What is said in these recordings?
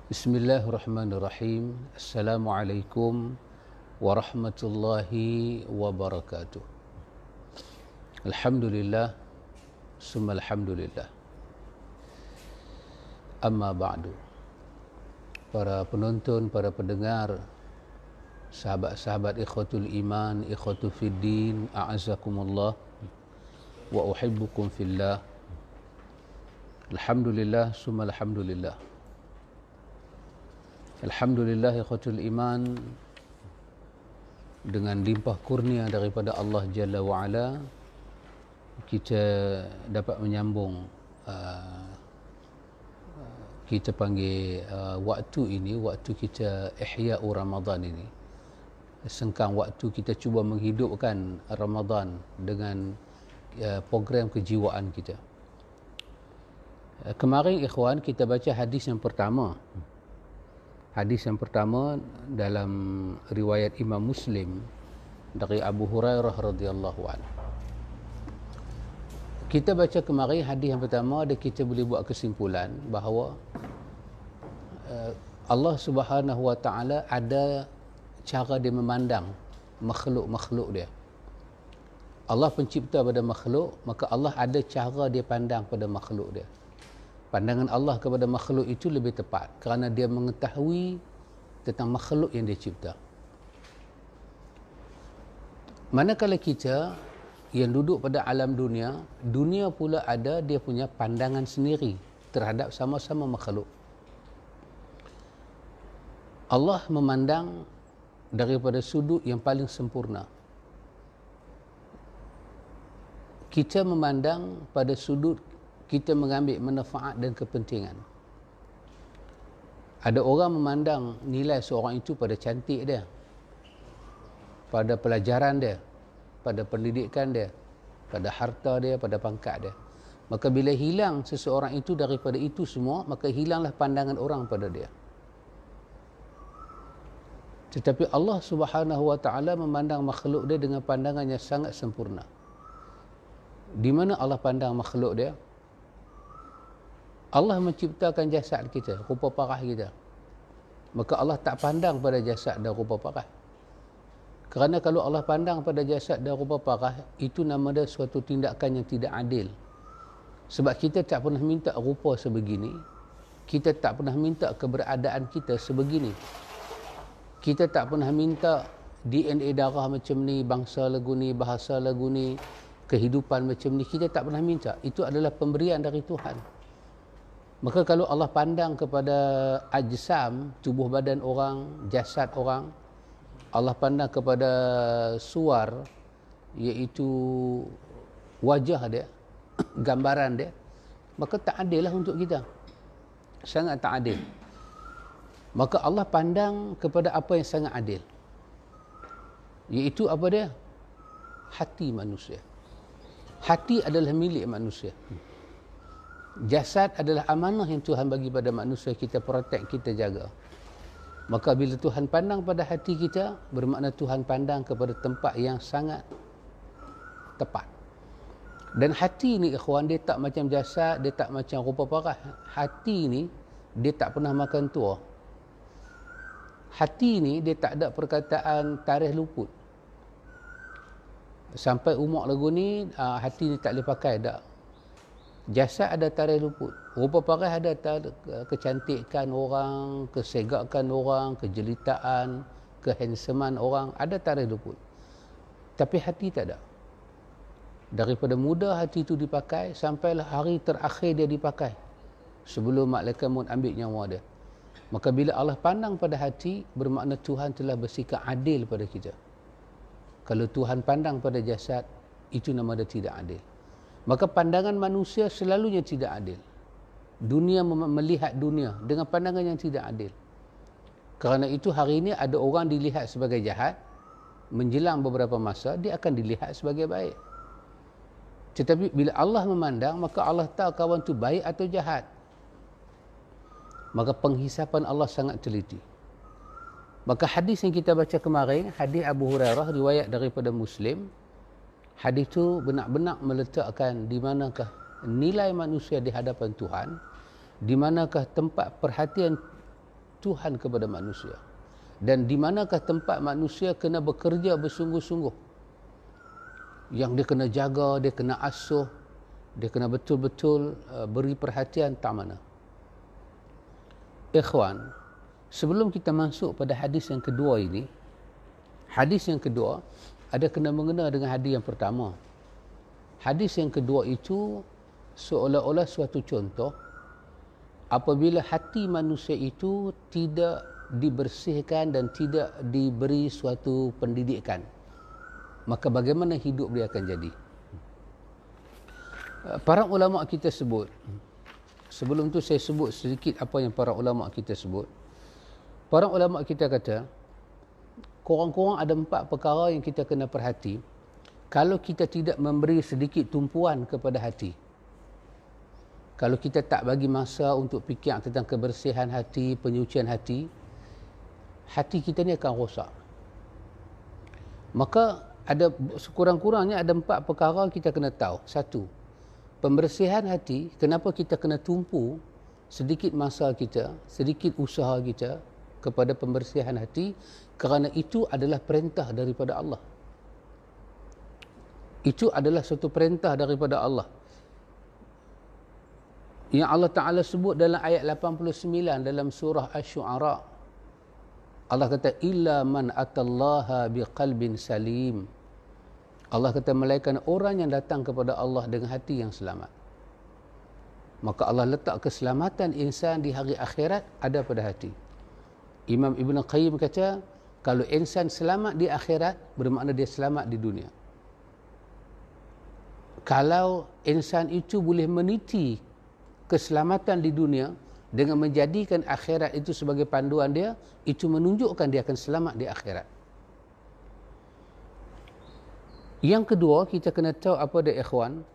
Bismillahirrahmanirrahim. Assalamualaikum warahmatullahi wabarakatuh. Alhamdulillah, summa alhamdulillah. Amma ba'du. Para penonton, para pendengar, sahabat-sahabat ikhwatul iman, ikhwatul fiddin, a'azakumullah wa uhibbukum fillah. Alhamdulillah, summa alhamdulillah. Alhamdulillah ikhwatul iman, dengan limpah kurnia daripada Allah Jalla wa'ala, kita dapat menyambung kita panggil waktu ini, waktu kita Ihya'u Ramadan ini, sengkang waktu kita cuba menghidupkan Ramadan dengan program kejiwaan kita. Kemarin ikhwan kita baca hadis yang pertama. Hadis yang pertama dalam riwayat Imam Muslim dari Abu Hurairah radhiyallahu anhu. Kita baca kemarin hadis yang pertama dan kita boleh buat kesimpulan bahawa Allah Subhanahu wa taala ada cara dia memandang makhluk-makhluk dia. Allah pencipta pada makhluk, maka Allah ada cara dia pandang pada makhluk dia. Pandangan Allah kepada makhluk itu lebih tepat kerana dia mengetahui tentang makhluk yang dia cipta. Manakala kita yang duduk pada alam dunia, dunia pula ada dia punya pandangan sendiri terhadap sama-sama makhluk. Allah memandang daripada sudut yang paling sempurna. Kita memandang pada sudut kita mengambil manfaat dan kepentingan. Ada orang memandang nilai seorang itu pada cantik dia, pada pelajaran dia, pada pendidikan dia, pada harta dia, pada pangkat dia. Maka bila hilang seseorang itu daripada itu semua, maka hilanglah pandangan orang pada dia. Tetapi Allah Subhanahu wa taala memandang makhluk dia dengan pandangan yang sangat sempurna. Di mana Allah pandang makhluk dia? Allah menciptakan jasad kita, rupa parah kita. Maka Allah tak pandang pada jasad dan rupa parah. Kerana kalau Allah pandang pada jasad dan rupa parah, itu nama dia suatu tindakan yang tidak adil. Sebab kita tak pernah minta rupa sebegini, kita tak pernah minta keberadaan kita sebegini. Kita tak pernah minta DNA darah macam ni, bangsa lagu ni, bahasa lagu ni, kehidupan macam ni, kita tak pernah minta. Itu adalah pemberian dari Tuhan. Maka kalau Allah pandang kepada ajsam, tubuh badan orang, jasad orang, Allah pandang kepada suar, iaitu wajah dia, gambaran dia, maka tak adil lah untuk kita. Sangat tak adil. Maka Allah pandang kepada apa yang sangat adil. Iaitu apa dia? Hati manusia. Hati adalah milik manusia. Jasad adalah amanah yang Tuhan bagi pada manusia, kita protect, kita jaga. Maka bila Tuhan pandang pada hati kita, bermakna Tuhan pandang kepada tempat yang sangat tepat. Dan hati ni ikhwan, dia tak macam jasad, dia tak macam rupa parah. Hati ni dia tak pernah makan tua. Hati ni dia tak ada perkataan tarikh luput. Sampai umur lagu ni, hati ni tak boleh pakai dah. Jasad ada tarikh luput. Rupa parah ada kecantikan orang, kesegakan orang, kejelitaan, kehandsoman orang, ada tarikh luput. Tapi hati tak ada. Daripada muda hati itu dipakai, sampailah hari terakhir dia dipakai, sebelum malaikat maut ambil nyawa dia. Maka bila Allah pandang pada hati, bermakna Tuhan telah bersikap adil pada kita. Kalau Tuhan pandang pada jasad, itu nama dia tidak adil. Maka pandangan manusia selalunya tidak adil. Dunia melihat dunia dengan pandangan yang tidak adil. Kerana itu hari ini ada orang dilihat sebagai jahat, menjelang beberapa masa dia akan dilihat sebagai baik. Tetapi bila Allah memandang, maka Allah tahu kawan itu baik atau jahat. Maka penghisapan Allah sangat teliti. Maka hadis yang kita baca kemarin, hadis Abu Hurairah riwayat daripada Muslim, hadis itu benar-benar meletakkan di manakah nilai manusia di hadapan Tuhan, di manakah tempat perhatian Tuhan kepada manusia. Dan di manakah tempat manusia kena bekerja bersungguh-sungguh, yang dia kena jaga, dia kena asuh, dia kena betul-betul beri perhatian, tak mana. Ikhwan, sebelum kita masuk pada hadis yang kedua ini, hadis yang kedua ada kena mengena dengan hadis yang pertama. Hadis yang kedua itu seolah-olah suatu contoh apabila hati manusia itu tidak dibersihkan dan tidak diberi suatu pendidikan, maka bagaimana hidup dia akan jadi. Para ulama kita sebut, sebelum tu saya sebut sedikit apa yang para ulama kita sebut. Para ulama kita kata, kurang-kurang ada 4 perkara yang kita kena perhati kalau kita tidak memberi sedikit tumpuan kepada hati. Kalau kita tak bagi masa untuk fikir tentang kebersihan hati, penyucian hati, hati kita ni akan rosak. Maka ada sekurang-kurangnya ada 4 perkara kita kena tahu. 1, pembersihan hati. Kenapa kita kena tumpu sedikit masa kita, sedikit usaha kita kepada pembersihan hati? Kerana itu adalah perintah daripada Allah. Itu adalah satu perintah daripada Allah. Yang Allah Ta'ala sebut dalam ayat 89 dalam surah Asy-Syu'ara. Allah kata, illa man atallaha biqalbin salim. Allah kata, melainkan orang yang datang kepada Allah dengan hati yang selamat. Maka Allah letak keselamatan insan di hari akhirat ada pada hati. Imam Ibn Qayyim kata, kalau insan selamat di akhirat, bermakna dia selamat di dunia. Kalau insan itu boleh meniti keselamatan di dunia dengan menjadikan akhirat itu sebagai panduan dia, itu menunjukkan dia akan selamat di akhirat. Yang kedua, kita kena tahu apa dia, ikhwan,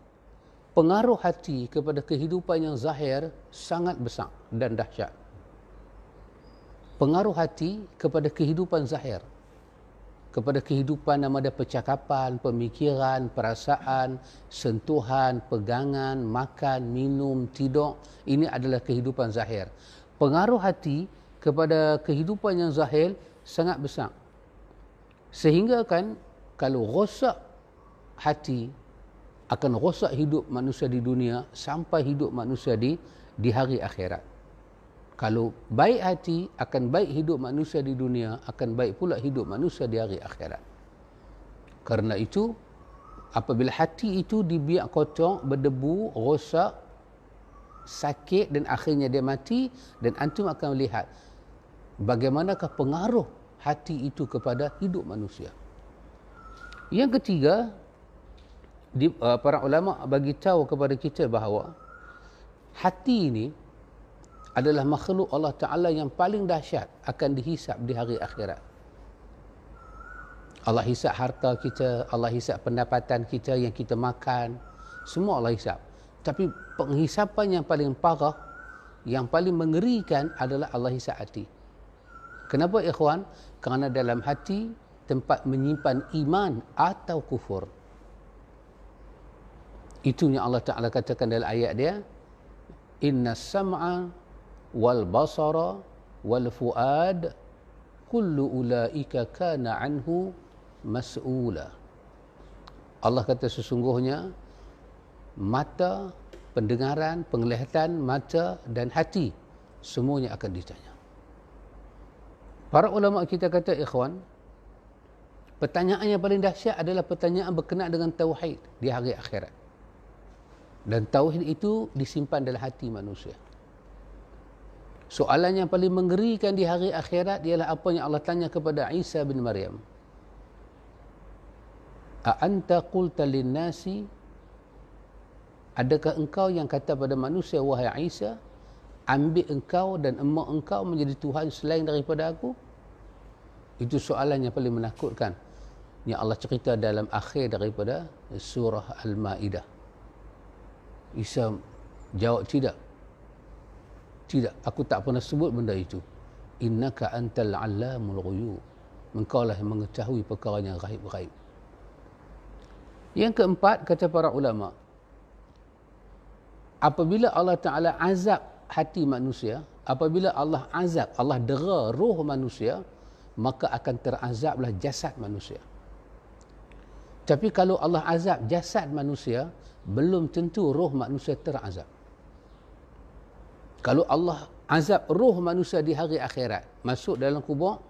pengaruh hati kepada kehidupan yang zahir sangat besar dan dahsyat. Pengaruh hati kepada kehidupan zahir, kepada kehidupan nama ada percakapan, pemikiran, perasaan, sentuhan, pegangan, makan, minum, tidur. Ini adalah kehidupan zahir. Pengaruh hati kepada kehidupan yang zahir sangat besar. Sehingga kan kalau rosak hati, akan rosak hidup manusia di dunia sampai hidup manusia di hari akhirat. Kalau baik hati, akan baik hidup manusia di dunia, akan baik pula hidup manusia di hari akhirat. Karena itu, apabila hati itu dibiak kotor, berdebu, rosak, sakit dan akhirnya dia mati, dan antum akan melihat bagaimanakah pengaruh hati itu kepada hidup manusia. Yang ketiga, para ulama bagi tahu kepada kita bahawa hati ini adalah makhluk Allah Ta'ala yang paling dahsyat akan dihisap di hari akhirat. Allah hisap harta kita, Allah hisap pendapatan kita yang kita makan, semua Allah hisap. Tapi penghisapan yang paling parah, yang paling mengerikan adalah Allah hisap hati. Kenapa, ikhwan? Kerana dalam hati tempat menyimpan iman atau kufur. Itu yang Allah Ta'ala katakan dalam ayat dia, inna sam'a wal basara wal fuad kullu ulaika kana anhu mas'ula. Allah kata sesungguhnya mata, pendengaran, penglihatan, mata dan hati semuanya akan ditanya. Para ulama kita kata, ikhwan, pertanyaan yang paling dahsyat adalah pertanyaan berkenaan dengan tauhid di hari akhirat. Dan tauhid itu disimpan dalam hati manusia. Soalan yang paling mengerikan di hari akhirat ialah apa yang Allah tanya kepada Isa bin Maryam. A anta qulta lin-nasi, adakah engkau yang kata pada manusia, wahai Isa, ambil engkau dan emak engkau menjadi Tuhan selain daripada aku? Itu soalan yang paling menakutkan yang Allah cerita dalam akhir daripada surah Al-Ma'idah. Isa jawab, tidak. Tidak, aku tak pernah sebut benda itu. Innaka antal allamul ghuyub. Engkaulah yang mengetahui perkara yang gaib-gaib. Yang keempat, kata para ulama, apabila Allah Ta'ala azab hati manusia, apabila Allah azab, Allah dera roh manusia, maka akan terazablah jasad manusia. Tapi kalau Allah azab jasad manusia, belum tentu roh manusia terazab. Kalau Allah azab roh manusia di hari akhirat, masuk dalam kubur,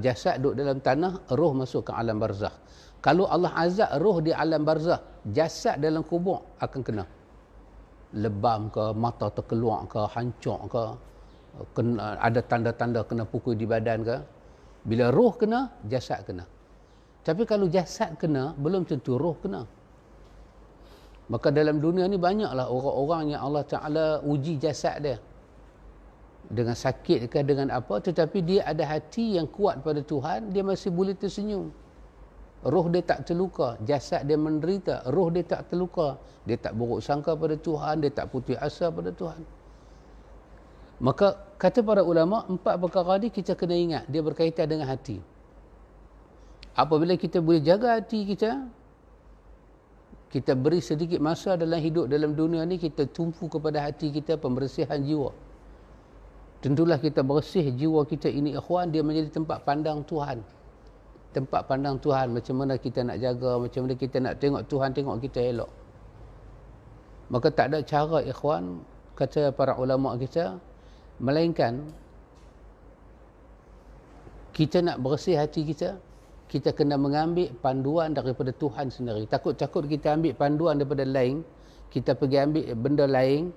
jasad duduk dalam tanah, roh masuk ke alam barzakh. Kalau Allah azab roh di alam barzakh, jasad dalam kubur akan kena. Lebam ke, mata terkeluar ke, hancur ke, ada tanda-tanda kena pukul di badan ke. Bila roh kena, jasad kena. Tapi kalau jasad kena, belum tentu roh kena. Maka dalam dunia ni banyaklah orang-orang yang Allah Ta'ala uji jasad dia. Dengan sakit ke, dengan apa, tetapi dia ada hati yang kuat pada Tuhan, dia masih boleh tersenyum. Roh dia tak terluka, jasad dia menderita, roh dia tak terluka. Dia tak buruk sangka pada Tuhan, dia tak putus asa pada Tuhan. Maka kata para ulama, 4 perkara ni kita kena ingat, dia berkaitan dengan hati. Apabila kita boleh jaga hati kita, kita beri sedikit masa dalam hidup dalam dunia ni, kita tumpu kepada hati kita pembersihan jiwa. Tentulah kita bersih jiwa kita ini, ikhwan, dia menjadi tempat pandang Tuhan. Tempat pandang Tuhan, macam mana kita nak jaga, macam mana kita nak tengok Tuhan tengok kita elok. Maka tak ada cara, ikhwan, kata para ulama kita, melainkan kita nak bersih hati kita, kita kena mengambil panduan daripada Tuhan sendiri. Takut-takut kita ambil panduan daripada lain, kita pergi ambil benda lain,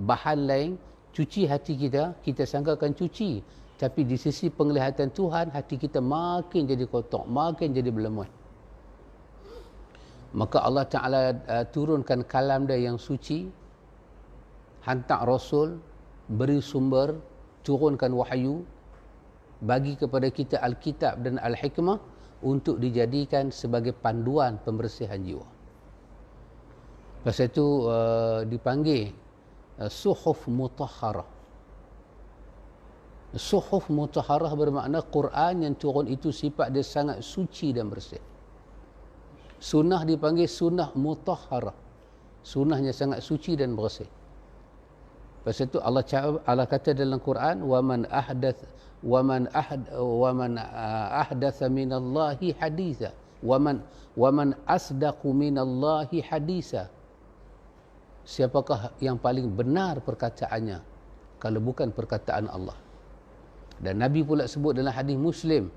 bahan lain, cuci hati kita, kita sangkakan cuci. Tapi di sisi penglihatan Tuhan, hati kita makin jadi kotor, makin jadi berlemah. Maka Allah Ta'ala turunkan kalam dia yang suci, hantar Rasul, beri sumber, turunkan wahyu, bagi kepada kita Alkitab dan Al-Hikmah, untuk dijadikan sebagai panduan pembersihan jiwa. Pasal itu dipanggil suhuf mutahharah. Suhuf mutahharah bermakna Quran yang turun itu sifat dia sangat suci dan bersih. Sunnah dipanggil sunnah mutahharah. Sunnahnya sangat suci dan bersih. Pasal itu Allah kata dalam Quran, wa man ahdatha minallahi haditha wa man asdaqu minallahi haditha. Siapakah yang paling benar perkataannya kalau bukan perkataan Allah? Dan Nabi pula sebut dalam hadis Muslim,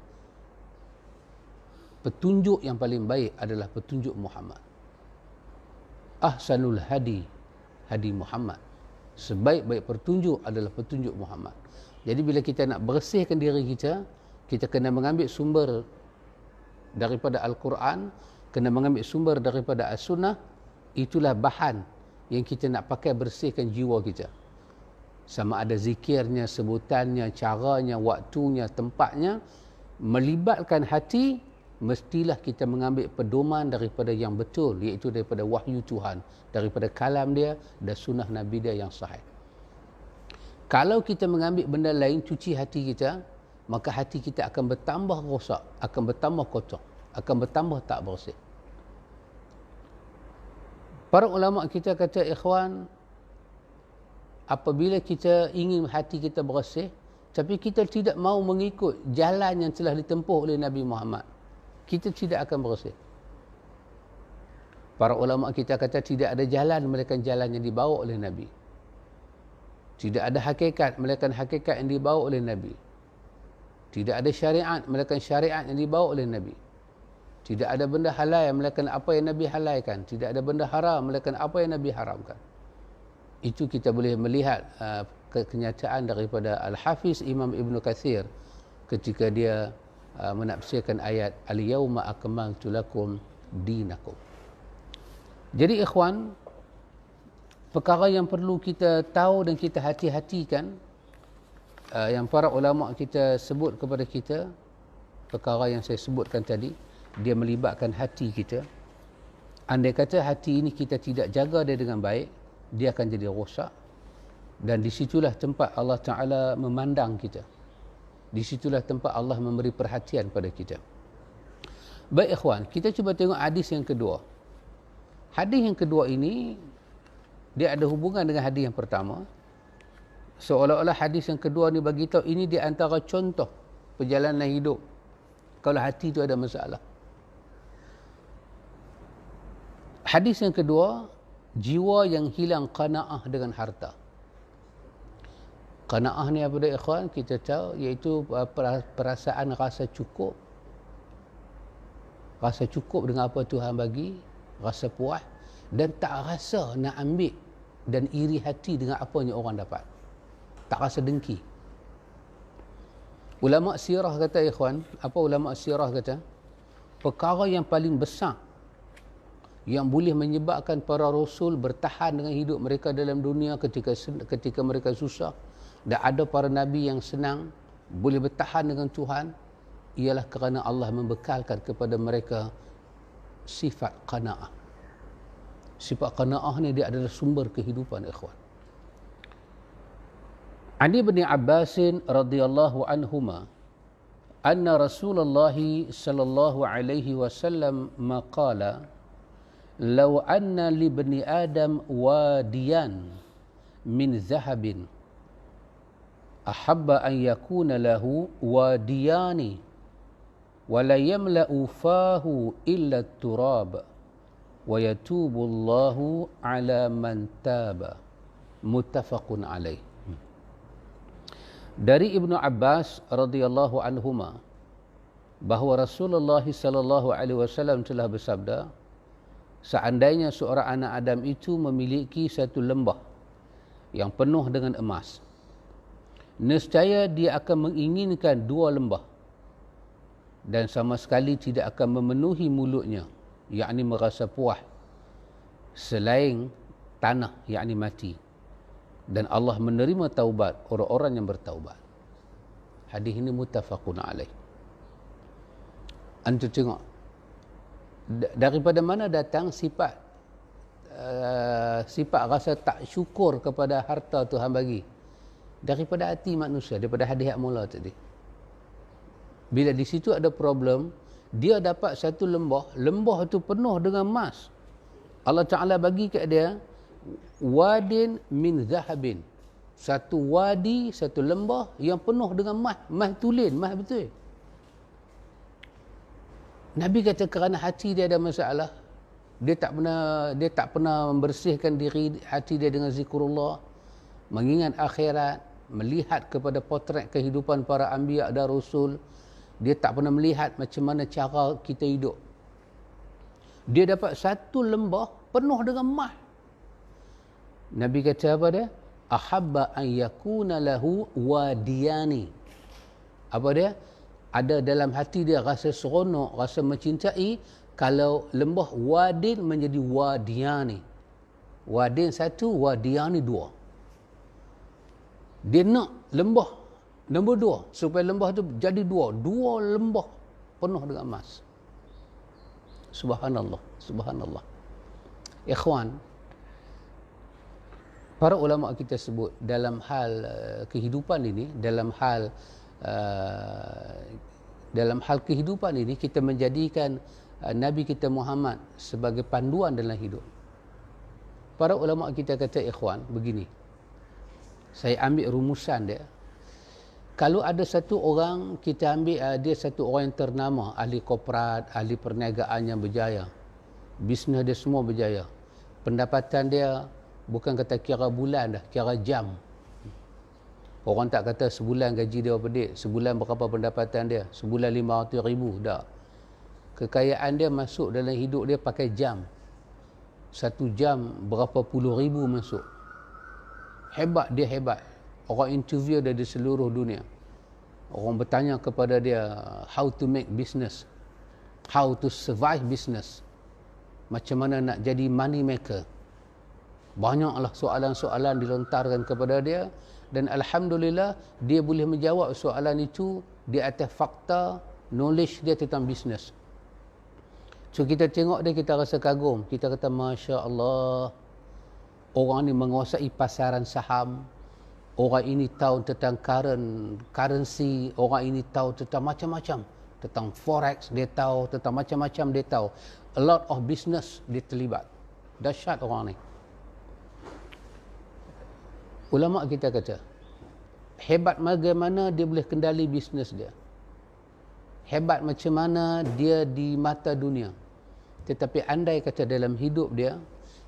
petunjuk yang paling baik adalah petunjuk Muhammad. Ahsanul hadi Muhammad. Sebaik-baik petunjuk adalah petunjuk Muhammad. Jadi bila kita nak bersihkan diri kita, kita kena mengambil sumber daripada Al-Quran, kena mengambil sumber daripada As-Sunnah. Itulah bahan yang kita nak pakai bersihkan jiwa kita. Sama ada zikirnya, sebutannya, caranya, waktunya, tempatnya, melibatkan hati, mestilah kita mengambil pedoman daripada yang betul, iaitu daripada wahyu Tuhan, daripada kalam dia dan sunnah Nabi dia yang sahih. Kalau kita mengambil benda lain, cuci hati kita, maka hati kita akan bertambah rosak, akan bertambah kotor, akan bertambah tak bersih. Para ulama kita kata, ikhwan, apabila kita ingin hati kita bersih, tapi kita tidak mau mengikut jalan yang telah ditempuh oleh Nabi Muhammad, kita tidak akan bersih. Para ulama kita kata tidak ada jalan melainkan jalan yang dibawa oleh Nabi. Tidak ada hakikat melainkan hakikat yang dibawa oleh Nabi. Tidak ada syariat melainkan syariat yang dibawa oleh Nabi. Tidak ada benda halal melainkan apa yang Nabi halalkan. Tidak ada benda haram melainkan apa yang Nabi haramkan. Itu kita boleh melihat kenyataan daripada Al-Hafiz Imam Ibn Kathir ketika dia menafsirkan ayat Al-Yawma akmaltu lakum dinakum. Jadi ikhwan, perkara yang perlu kita tahu dan kita hati-hatikan, yang para ulama kita sebut kepada kita, perkara yang saya sebutkan tadi, dia melibatkan hati kita. Andai kata hati ini kita tidak jaga dia dengan baik, dia akan jadi rosak. Dan disitulah tempat Allah Ta'ala memandang kita. Disitulah tempat Allah memberi perhatian pada kita. Baik ikhwan, kita cuba tengok hadis yang kedua. Hadis yang kedua ini, dia ada hubungan dengan hadis yang pertama. Seolah-olah hadis yang kedua ni bagi tahu ini di antara contoh perjalanan hidup kalau hati tu ada masalah. Hadis yang kedua, jiwa yang hilang qanaah dengan harta. Qanaah ni apa dia ikhwan? Kita tahu iaitu perasaan rasa cukup. Rasa cukup dengan apa Tuhan bagi, rasa puas dan tak rasa nak ambil dan iri hati dengan apa yang orang dapat. Tak rasa dengki. Ulama sirah kata ikhwan, apa ulama sirah kata? Perkara yang paling besar yang boleh menyebabkan para rasul bertahan dengan hidup mereka dalam dunia ketika mereka susah, dan ada para nabi yang senang boleh bertahan dengan Tuhan, ialah kerana Allah membekalkan kepada mereka sifat qanaah. Sifat qanaah ni dia adalah sumber kehidupan ikhwan. Ali bin Abbas radhiyallahu anhuma anna Rasulullah sallallahu alaihi wasallam maqala law anna li bani adam wadiyan min zahabin ahabba an yakuna lahu wadiyani wa la yamla'u fahu illa turab wa yatubu Allahu ala man taba. Muttafaqun alaih. Dari Ibnu Abbas radhiyallahu anhuma bahawa Rasulullah sallallahu alaihi wasallam telah bersabda, seandainya seorang anak Adam itu memiliki satu lembah yang penuh dengan emas, nescaya dia akan menginginkan dua lembah dan sama sekali tidak akan memenuhi mulutnya, yakni merasa puas, selain tanah, yakni mati. Dan Allah menerima taubat orang-orang yang bertaubat. Hadis ini muttafaqun alaih. Antum tengok daripada mana datang sifat rasa tak syukur kepada harta Tuhan bagi? Daripada hati manusia, daripada hadis yang mula tadi. Bila di situ ada problem, dia dapat satu lembah itu penuh dengan emas. Allah Ta'ala bagi kat dia wadin min zahabin, satu wadi, satu lembah yang penuh dengan mah tulen, mah betul. Nabi kata kerana hati dia ada masalah, dia tak pernah membersihkan diri hati dia dengan zikrullah, mengingat akhirat, melihat kepada potret kehidupan para anbiya dan rasul. Dia tak pernah melihat macam mana cara kita hidup. Dia dapat satu lembah penuh dengan mah. Nabi kata apa dia? Ahabba an yakuna lahu wadiyani. Apa dia? Ada dalam hati dia rasa seronok, rasa mencintai kalau lembah wadin menjadi wadiyani. Wadin satu, wadiyani dua. Dia nak lembah nombor dua, supaya lembah tu jadi dua lembah penuh dengan emas. Subhanallah, subhanallah. Ikhwan, para ulama kita sebut dalam hal kehidupan ini, dalam hal kehidupan ini kita menjadikan Nabi kita Muhammad sebagai panduan dalam hidup. Para ulama kita kata ikhwan begini. Saya ambil rumusan dia. Kalau ada satu orang, kita ambil dia satu orang yang ternama, ahli korporat, ahli perniagaan yang berjaya. Bisnes dia semua berjaya. Pendapatan dia bukan kata kira bulan dah, kira jam. Orang tak kata sebulan gaji dia berapa duit, sebulan berapa pendapatan dia, sebulan 500,000 dah. Kekayaan dia masuk dalam hidup dia pakai jam. Satu jam berapa puluh ribu masuk. Hebat dia, hebat. Orang interview dia di seluruh dunia. Orang bertanya kepada dia how to make business, how to survive business, macam mana nak jadi money maker. Banyaklah soalan-soalan dilontarkan kepada dia, dan alhamdulillah dia boleh menjawab soalan itu di atas fakta, knowledge dia tentang bisnes. So kita tengok dia, kita rasa kagum, kita kata Masya Allah, orang ni menguasai pasaran saham, orang ini tahu tentang currency, orang ini tahu tentang macam-macam, tentang forex dia tahu, tentang macam-macam dia tahu, a lot of business dia terlibat. Dahsyat orang ni. Ulama kita kata Hebat bagaimana dia boleh kendali bisnes dia. Hebat macam mana dia di mata dunia. Tetapi andai kata dalam hidup dia,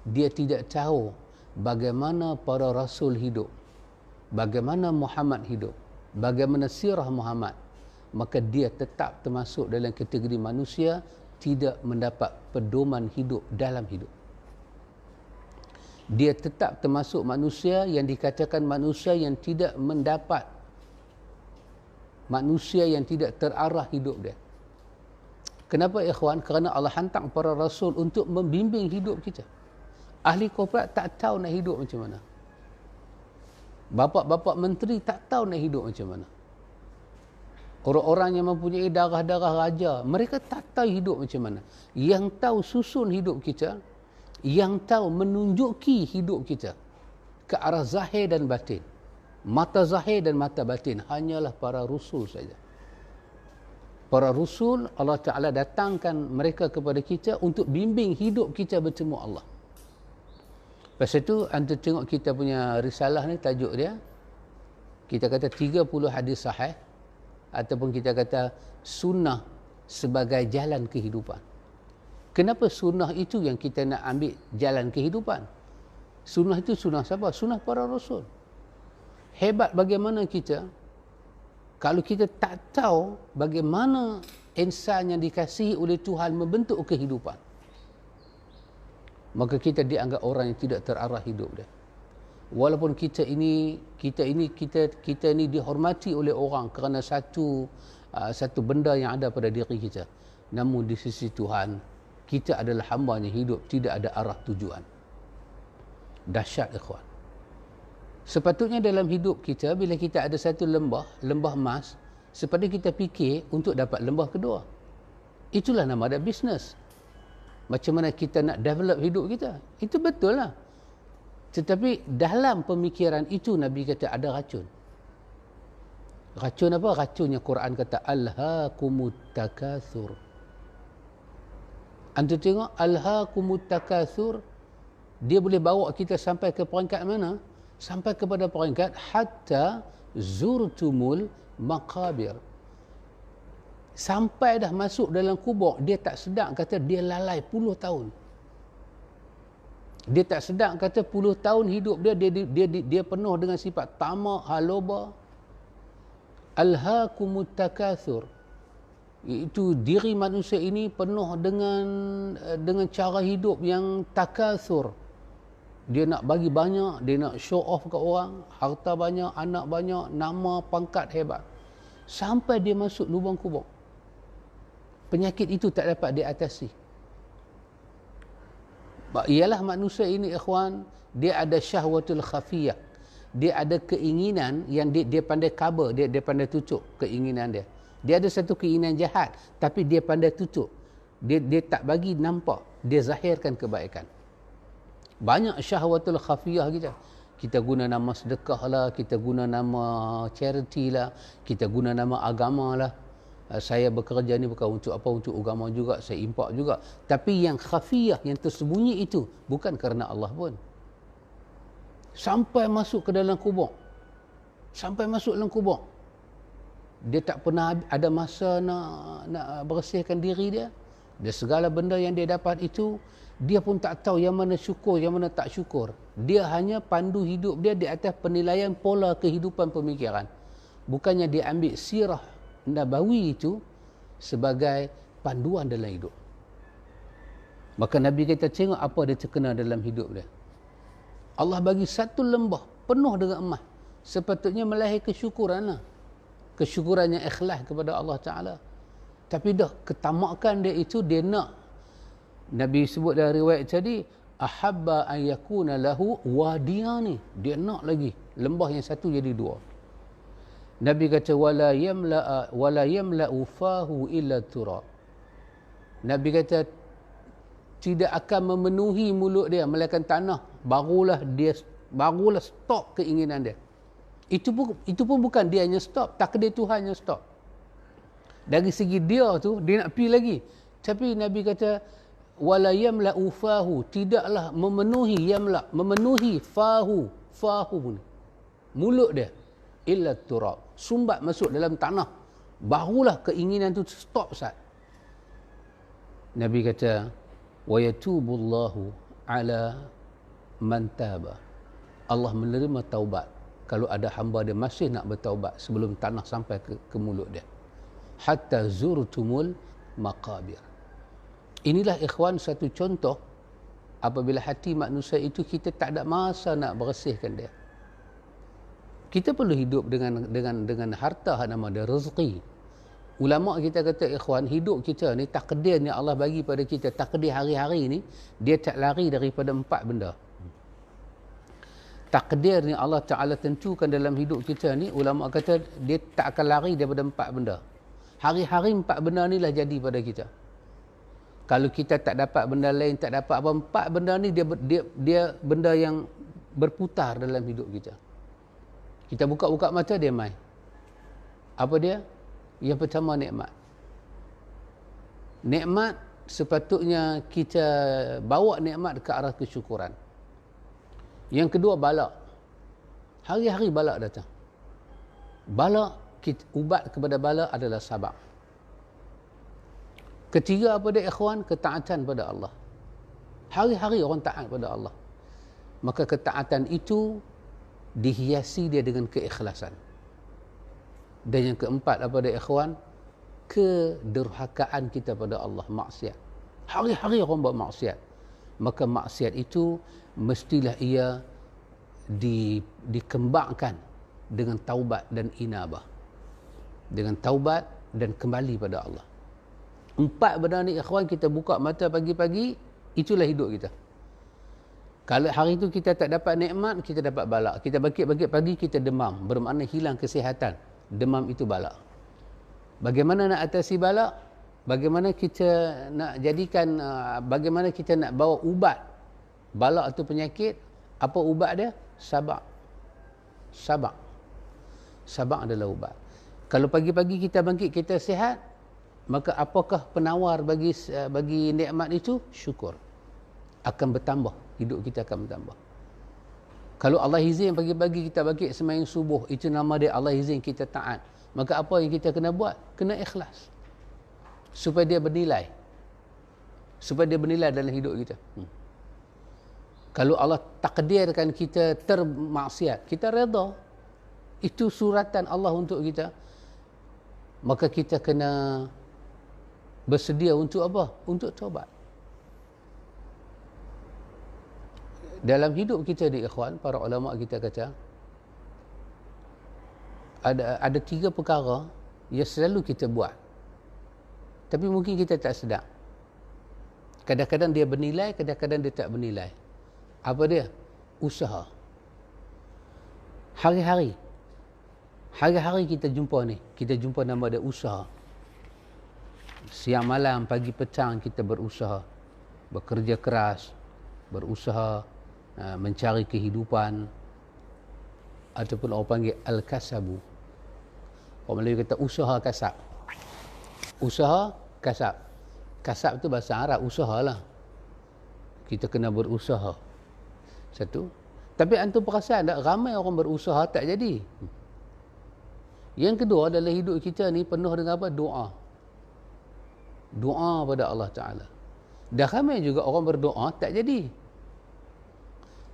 dia tidak tahu bagaimana para rasul hidup, bagaimana Muhammad hidup, bagaimana sirah Muhammad, maka dia tetap termasuk dalam kategori manusia tidak mendapat pedoman hidup dalam hidup. Dia tetap termasuk manusia yang dikatakan manusia yang tidak mendapat, manusia yang tidak terarah hidup dia. Kenapa ikhwan? Kerana Allah hantar para rasul untuk membimbing hidup kita. Ahli korporat tak tahu nak hidup macam mana. Bapa-bapa menteri tak tahu nak hidup macam mana. Orang-orang yang mempunyai darah-darah raja, mereka tak tahu hidup macam mana. Yang tahu susun hidup kita, yang tahu menunjuki hidup kita ke arah zahir dan batin, mata zahir dan mata batin, hanyalah para rasul saja. Para rasul, Allah Ta'ala datangkan mereka kepada kita untuk bimbing hidup kita bertemu Allah. Lepas itu, anda tengok kita punya risalah ni, tajuk dia, kita kata 30 hadis sahih, ataupun kita kata sunnah sebagai jalan kehidupan. Kenapa sunnah itu yang kita nak ambil jalan kehidupan? Sunnah itu sunnah siapa? Sunnah para rasul. Hebat bagaimana kita, kalau kita tak tahu bagaimana insan yang dikasihi oleh Tuhan membentuk kehidupan, maka kita dianggap orang yang tidak terarah hidup dia. Walaupun kita ini dihormati oleh orang kerana satu benda yang ada pada diri kita, namun di sisi Tuhan kita adalah hamba yang hidup tidak ada arah tujuan. Dahsyat ikhwan. Sepatutnya dalam hidup kita, bila kita ada satu lembah emas, sepatutnya kita fikir untuk dapat lembah kedua. Itulah nama ada bisnes. Macam mana kita nak develop hidup kita. Itu betul lah. Tetapi dalam pemikiran itu Nabi kata ada racun. Racun apa? Racunnya Quran kata alhaakumut takatsur. Anda tengok alhaakumut takatsur, dia boleh bawa kita sampai ke peringkat mana? Sampai kepada peringkat hatta zurtumul maqabir. Sampai dah masuk dalam kubur, dia tak sedar kata dia lalai puluh tahun. Dia tak sedar kata puluh tahun hidup dia penuh dengan sifat tamak, haloba. Alhaakumut takatsur. Itu diri manusia ini penuh dengan cara hidup yang takatsur. Dia nak bagi banyak, dia nak show off ke orang, harta banyak, anak banyak, nama, pangkat hebat. Sampai dia masuk lubang kubur. Penyakit itu tak dapat diatasi. Ialah manusia ini ikhwan, dia ada syahwatul khafiyah. Dia ada keinginan yang dia pandai cover, dia pandai tutup keinginan dia. Dia ada satu keinginan jahat, tapi dia pandai tutup. Dia tak bagi nampak, dia zahirkan kebaikan. Banyak syahwatul khafiyah kita. Kita guna nama sedekah lah, kita guna nama charity lah, kita guna nama agama lah. Saya bekerja ni bukan untuk apa, untuk agama juga, saya impak juga. Tapi yang khafiyah, yang tersembunyi itu, bukan kerana Allah pun. Sampai masuk ke dalam kubur. Sampai masuk dalam kubur. Dia tak pernah ada masa nak bersihkan diri dia. Dan segala benda yang dia dapat itu, dia pun tak tahu yang mana syukur, yang mana tak syukur. Dia hanya pandu hidup dia di atas penilaian pola kehidupan pemikiran. Bukannya dia ambil sirah Nabawi itu sebagai panduan dalam hidup. Maka Nabi kita tengok apa dia terkena dalam hidup dia. Allah bagi satu lembah penuh dengan emas. Sepatutnya melahirkan kesyukuran lah. Kesyukuran yang ikhlas kepada Allah Ta'ala. Tapi dah ketamakan dia itu, dia nak, Nabi sebut dalam riwayat tadi, ahabba an yakuna lahu wadiyani. Dia nak lagi lembah yang satu jadi dua. Nabi kata wala yamla'u fahu illa turab. Nabi kata tidak akan memenuhi mulut dia melainkan tanah. Barulah stop keinginan dia. Itu pun bukan dia hanya stop, takdir Tuhan yang stop. Dari segi dia tu dia nak pergi lagi. Tapi Nabi kata wala yamla'u fahu, tidaklah memenuhi fahu mulut dia illa turab. Sumbat masuk dalam tanah, barulah keinginan tu stop sat. Nabi kata, wa yatubullahu ala man taba. Allah menerima taubat kalau ada hamba dia masih nak bertaubat sebelum tanah sampai ke mulut dia. Hatta zurtumul maqabir. Inilah ikhwan satu contoh apabila hati manusia itu kita tak ada masa nak bersihkan dia. Kita perlu hidup dengan harta nama dia rezeki. Ulama kita kata ikhwan, hidup kita ni takdir yang Allah bagi pada kita, takdir hari-hari ni dia tak lari daripada 4 benda. Takdir ni Allah Ta'ala tentukan dalam hidup kita ni, ulama kata dia tak akan lari daripada 4 benda. Hari-hari 4 benda ni lah jadi pada kita. Kalau kita tak dapat benda lain, tak dapat apa, 4 benda ni dia benda yang berputar dalam hidup kita. Kita buka-buka mata, dia mai. Apa dia? Yang pertama, nikmat. Nikmat sepatutnya kita bawa nikmat ke arah kesyukuran. Yang kedua, balak. Hari-hari balak datang. Balak, ubat kepada balak adalah sabar. Ketiga apa dia ikhwan? Ketaatan pada Allah. Hari-hari orang taat pada Allah. Maka ketaatan itu dihiasi dia dengan keikhlasan. Dan yang keempat apa dia ikhwan? Kederhakaan kita pada Allah, maksiat. Hari-hari orang buat maksiat. Maka maksiat itu mestilah ia dikembangkan dengan taubat dan inabah. Dengan taubat dan kembali pada Allah. 4 benda ni ikhwan, kita buka mata pagi-pagi, itulah hidup kita. Kalau hari itu kita tak dapat nikmat, kita dapat balak. Kita bangkit-bangkit pagi, kita demam. Bermakna hilang kesihatan. Demam itu balak. Bagaimana nak atasi balak? Bagaimana kita nak jadikan, bagaimana kita nak bawa ubat balak itu penyakit? Apa ubat dia? Sabar. Sabar. Sabar adalah ubat. Kalau pagi-pagi kita bangkit, kita sihat, maka apakah penawar bagi nikmat itu? Syukur. Akan bertambah. Hidup kita akan bertambah. Kalau Allah izin pagi-pagi kita bangkit sembahyang subuh, itu nama dia Allah izin kita taat. Maka apa yang kita kena buat? Kena ikhlas. Supaya dia bernilai. Supaya dia bernilai dalam hidup kita. Kalau Allah takdirkan kita termaksiat, kita redha. Itu suratan Allah untuk kita. Maka kita kena bersedia untuk apa? Untuk taubat. Dalam hidup kita ni ikhwan, para ulama kita kata ada 3 perkara yang selalu kita buat, tapi mungkin kita tak sedar. Kadang-kadang dia bernilai, kadang-kadang dia tak bernilai. Apa dia? Usaha. Hari-hari kita jumpa ni, kita jumpa nama dia usaha. Siang malam, pagi petang kita berusaha, bekerja keras, berusaha mencari kehidupan, ataupun orang panggil al-kasabu. Orang Melayu kata usaha kasab. Usaha kasab. Kasab tu bahasa Arab, usahalah. Kita kena berusaha. Satu. Tapi antum perasan tak, ramai orang berusaha tak jadi. Yang kedua adalah hidup kita ni penuh dengan apa? Doa. Doa pada Allah Ta'ala. Dah ramai juga orang berdoa tak jadi.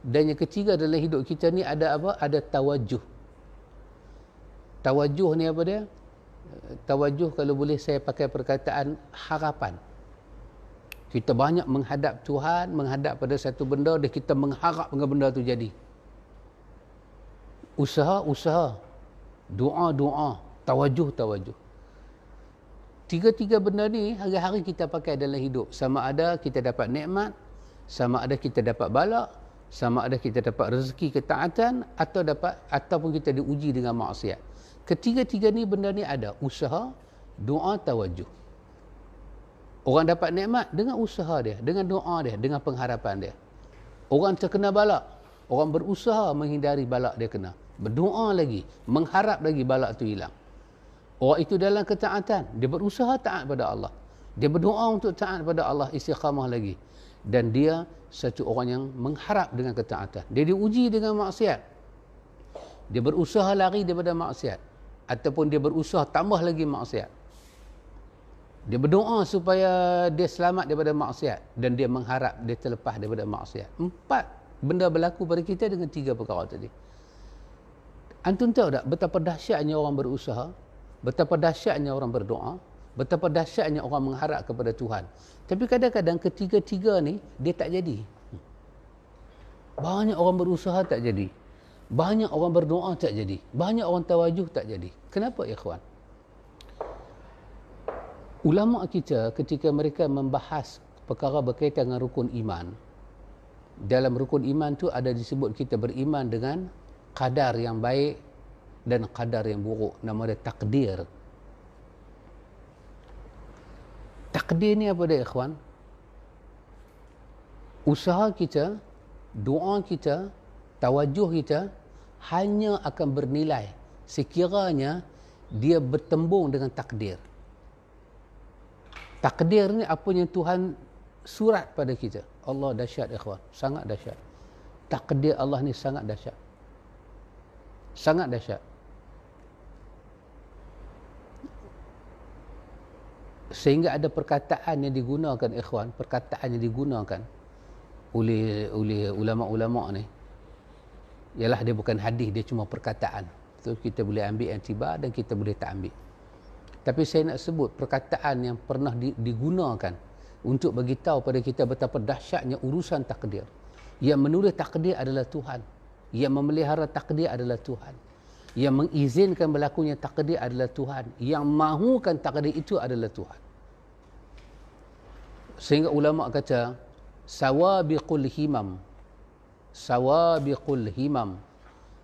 Dan yang ketiga dalam hidup kita ni ada apa? Ada tawajuh. Tawajuh ni apa dia? Tawajuh kalau boleh saya pakai perkataan harapan. Kita banyak menghadap Tuhan, menghadap pada satu benda dan kita mengharap dengan benda tu jadi. Usaha, doa, tawajuh. 3 benda ni hari-hari kita pakai dalam hidup. Sama ada kita dapat nikmat, sama ada kita dapat balak, sama ada kita dapat rezeki ketaatan, ataupun kita diuji dengan maksiat. Ketiga-tiga ni benda ni ada. Usaha, doa, tawajuh. Orang dapat nikmat dengan usaha dia, dengan doa dia, dengan pengharapan dia. Orang terkena balak, orang berusaha menghindari balak dia kena. Berdoa lagi, mengharap lagi balak tu hilang. Orang itu dalam ketaatan, dia berusaha taat pada Allah. Dia berdoa untuk taat pada Allah, istiqamah lagi. Dan dia satu orang yang mengharap dengan ketaatan. Dia diuji dengan maksiat. Dia berusaha lari daripada maksiat. Ataupun dia berusaha tambah lagi maksiat. Dia berdoa supaya dia selamat daripada maksiat. Dan dia mengharap dia terlepas daripada maksiat. 4 benda berlaku pada kita dengan 3 perkara tadi. Antum tahu tak betapa dahsyatnya orang berusaha, betapa dahsyatnya orang berdoa, betapa dahsyatnya orang mengharap kepada Tuhan. Tapi kadang-kadang ketiga-tiga ni dia tak jadi. Banyak orang berusaha tak jadi. Banyak orang berdoa tak jadi. Banyak orang tawajuh tak jadi. Kenapa ikhwan? Ulama kita ketika mereka membahas perkara berkaitan dengan rukun iman, dalam rukun iman tu ada disebut kita beriman dengan qadar yang baik dan qadar yang buruk. Nama dia takdir. Takdir ni apa dia ikhwan? Usaha kita, doa kita, tawajuh kita hanya akan bernilai sekiranya dia bertembung dengan takdir. Takdir ni apa yang Tuhan surat pada kita. Allah dahsyat ikhwan, sangat dahsyat. Takdir Allah ni sangat dahsyat. Sangat dahsyat. Sehingga ada perkataan yang digunakan ikhwan, perkataan yang digunakan oleh ulama-ulama ni, ialah dia bukan hadis, dia cuma perkataan. So kita boleh ambil yang tiba dan kita boleh tak ambil. Tapi saya nak sebut perkataan yang pernah digunakan untuk bagi tahu pada kita betapa dahsyatnya urusan takdir. Yang menulis takdir adalah Tuhan. Yang memelihara takdir adalah Tuhan. Yang mengizinkan berlakunya takdir adalah Tuhan. Yang mahukan takdir itu adalah Tuhan. Sehingga ulama kata sawabiqul himam, sawabiqul himam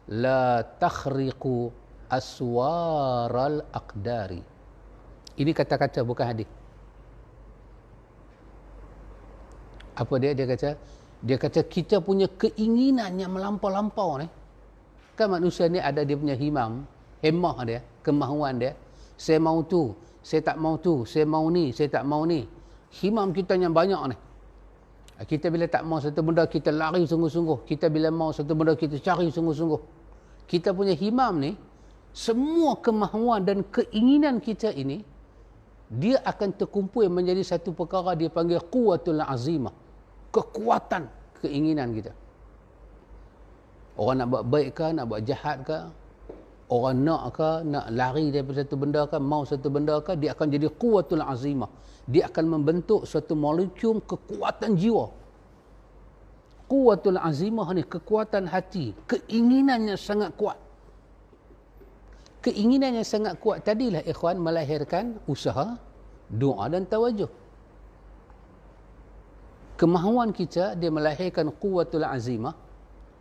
la takhriqu aswaral aqdari. Ini kata-kata bukan hadis. Apa dia? Dia kata kita punya keinginan yang melampau-lampau ni. Kan manusia ni ada dia punya himam, hemah dia, kemahuan dia. Saya mau tu, saya tak mau tu, saya mau ni, saya tak mau ni. Himam kita yang banyak ni. Kita bila tak mau satu benda, kita lari sungguh-sungguh. Kita bila mau satu benda, kita cari sungguh-sungguh. Kita punya himam ni, semua kemahuan dan keinginan kita ini, dia akan terkumpul menjadi satu perkara dia panggil quwwatul azimah. Kekuatan keinginan kita. Orang nak buat baik ke, nak buat jahat ke, orang nak ke, nak lari daripada satu benda ke, mau satu benda ke, dia akan jadi quwwatul azimah. Dia akan membentuk suatu molekul kekuatan jiwa. Quwwatul azimah ni kekuatan hati, keinginan yang sangat kuat. Keinginan yang sangat kuat tadilah ikhwan melahirkan usaha, doa dan tawajuh. Kemahuan kita dia melahirkan quwwatul azimah,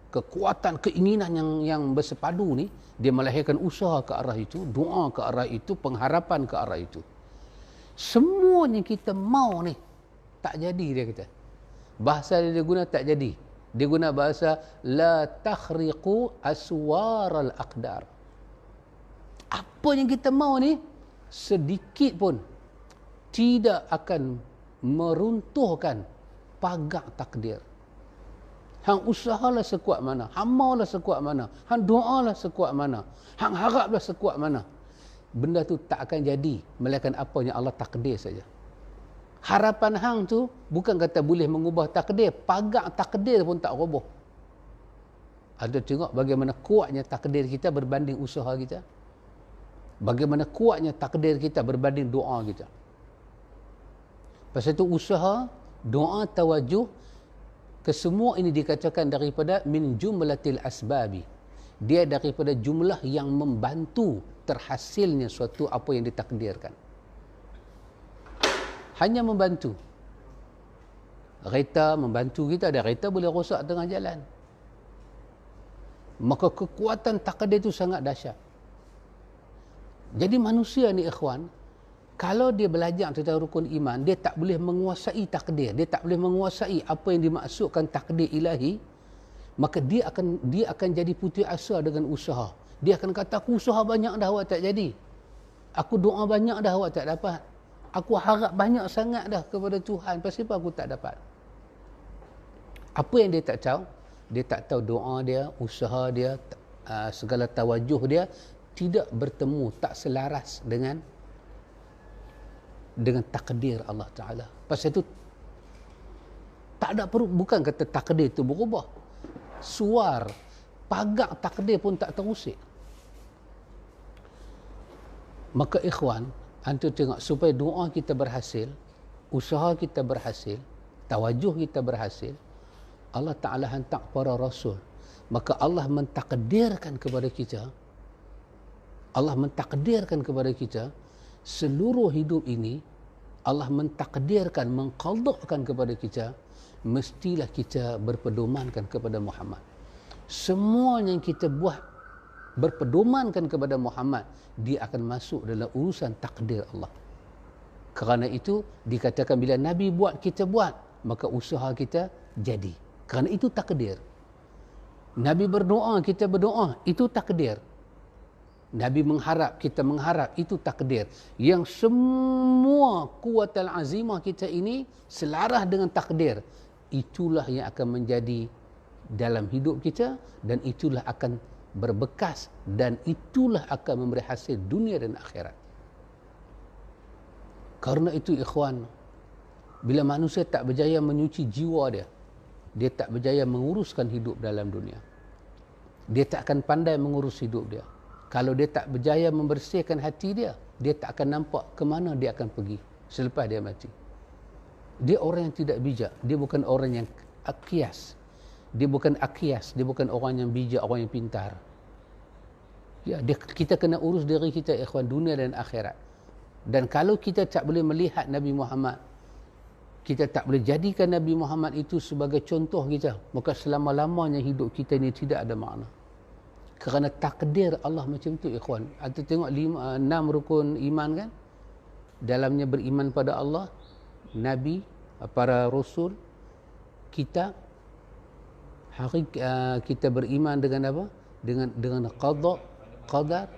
kekuatan keinginan yang bersepadu ni, dia melahirkan usaha ke arah itu, doa ke arah itu, pengharapan ke arah itu. Semua yang kita mau ni tak jadi dia kata. Bahasa dia guna tak jadi. Dia guna bahasa la takhriqu aswaral aqdar. Apa yang kita mau ni sedikit pun tidak akan meruntuhkan pagar takdir. Hang usahalah sekuat mana, hang maulah sekuat mana, hang doalah sekuat mana, hang haraplah sekuat mana. Benda tu tak akan jadi melainkan apa yang Allah takdir saja. Harapan hang tu bukan kata boleh mengubah takdir, pagar takdir pun tak roboh. Ada tengok bagaimana kuatnya takdir kita berbanding usaha kita. Bagaimana kuatnya takdir kita berbanding doa kita. Pasal itu usaha, doa, tawajuh, kesemua ini dikatakan daripada min jumlatil asbabi. Dia daripada jumlah yang membantu terhasilnya suatu apa yang ditakdirkan. Hanya membantu. Kereta membantu kita, ada kereta boleh rosak tengah jalan. Maka kekuatan takdir itu sangat dahsyat. Jadi manusia ni ikhwan, kalau dia belajar tentang rukun iman, dia tak boleh menguasai takdir, dia tak boleh menguasai apa yang dimaksudkan takdir ilahi, maka dia akan jadi putus asa dengan usaha. Dia akan kata, aku usaha banyak dah awak tak jadi. Aku doa banyak dah awak tak dapat. Aku harap banyak sangat dah kepada Tuhan, pasal apa aku tak dapat? Apa yang dia tak tahu? Dia tak tahu doa dia, usaha dia, segala tawajuh dia tidak bertemu, tak selaras dengan takdir Allah Ta'ala. Pasal itu tak ada perlu, bukan kata takdir itu berubah, suar pagak takdir pun tak terusik. Maka ikhwan, antum tengok, supaya doa kita berhasil, usaha kita berhasil, tawajuh kita berhasil, Allah Ta'ala hantar para rasul. Maka Allah mentakdirkan kepada kita, seluruh hidup ini, Allah mentakdirkan, mengqadakkan kepada kita, mestilah kita berpedomankan kepada Muhammad. Semua yang kita buat berpedomankan kepada Muhammad, dia akan masuk dalam urusan takdir Allah. Kerana itu dikatakan bila Nabi buat, kita buat, maka usaha kita jadi. Kerana itu takdir. Nabi berdoa, kita berdoa, itu takdir. Nabi mengharap, kita mengharap, itu takdir. Yang semua kuatal azimah kita ini selaras dengan takdir. Itulah yang akan menjadi dalam hidup kita, dan itulah akan berbekas, dan itulah akan memberi hasil dunia dan akhirat. Karena itu ikhwan, bila manusia tak berjaya menyuci jiwa dia, dia tak berjaya menguruskan hidup dalam dunia. Dia tak akan pandai mengurus hidup dia. Kalau dia tak berjaya membersihkan hati dia, dia tak akan nampak ke mana dia akan pergi selepas dia mati. Dia orang yang tidak bijak. Dia bukan orang yang akias. Dia bukan akias. Dia bukan orang yang bijak, orang yang pintar. Ya, kita kena urus diri kita, ikhwan, dunia dan akhirat. Dan kalau kita tak boleh melihat Nabi Muhammad, kita tak boleh jadikan Nabi Muhammad itu sebagai contoh kita, maka selama-lamanya hidup kita ini tidak ada makna. Kerana takdir Allah macam tu, ikhwan. Atau tengok 6 rukun iman kan? Dalamnya beriman pada Allah, Nabi, para Rasul, kita kita beriman dengan apa? Dengan qada, qadar.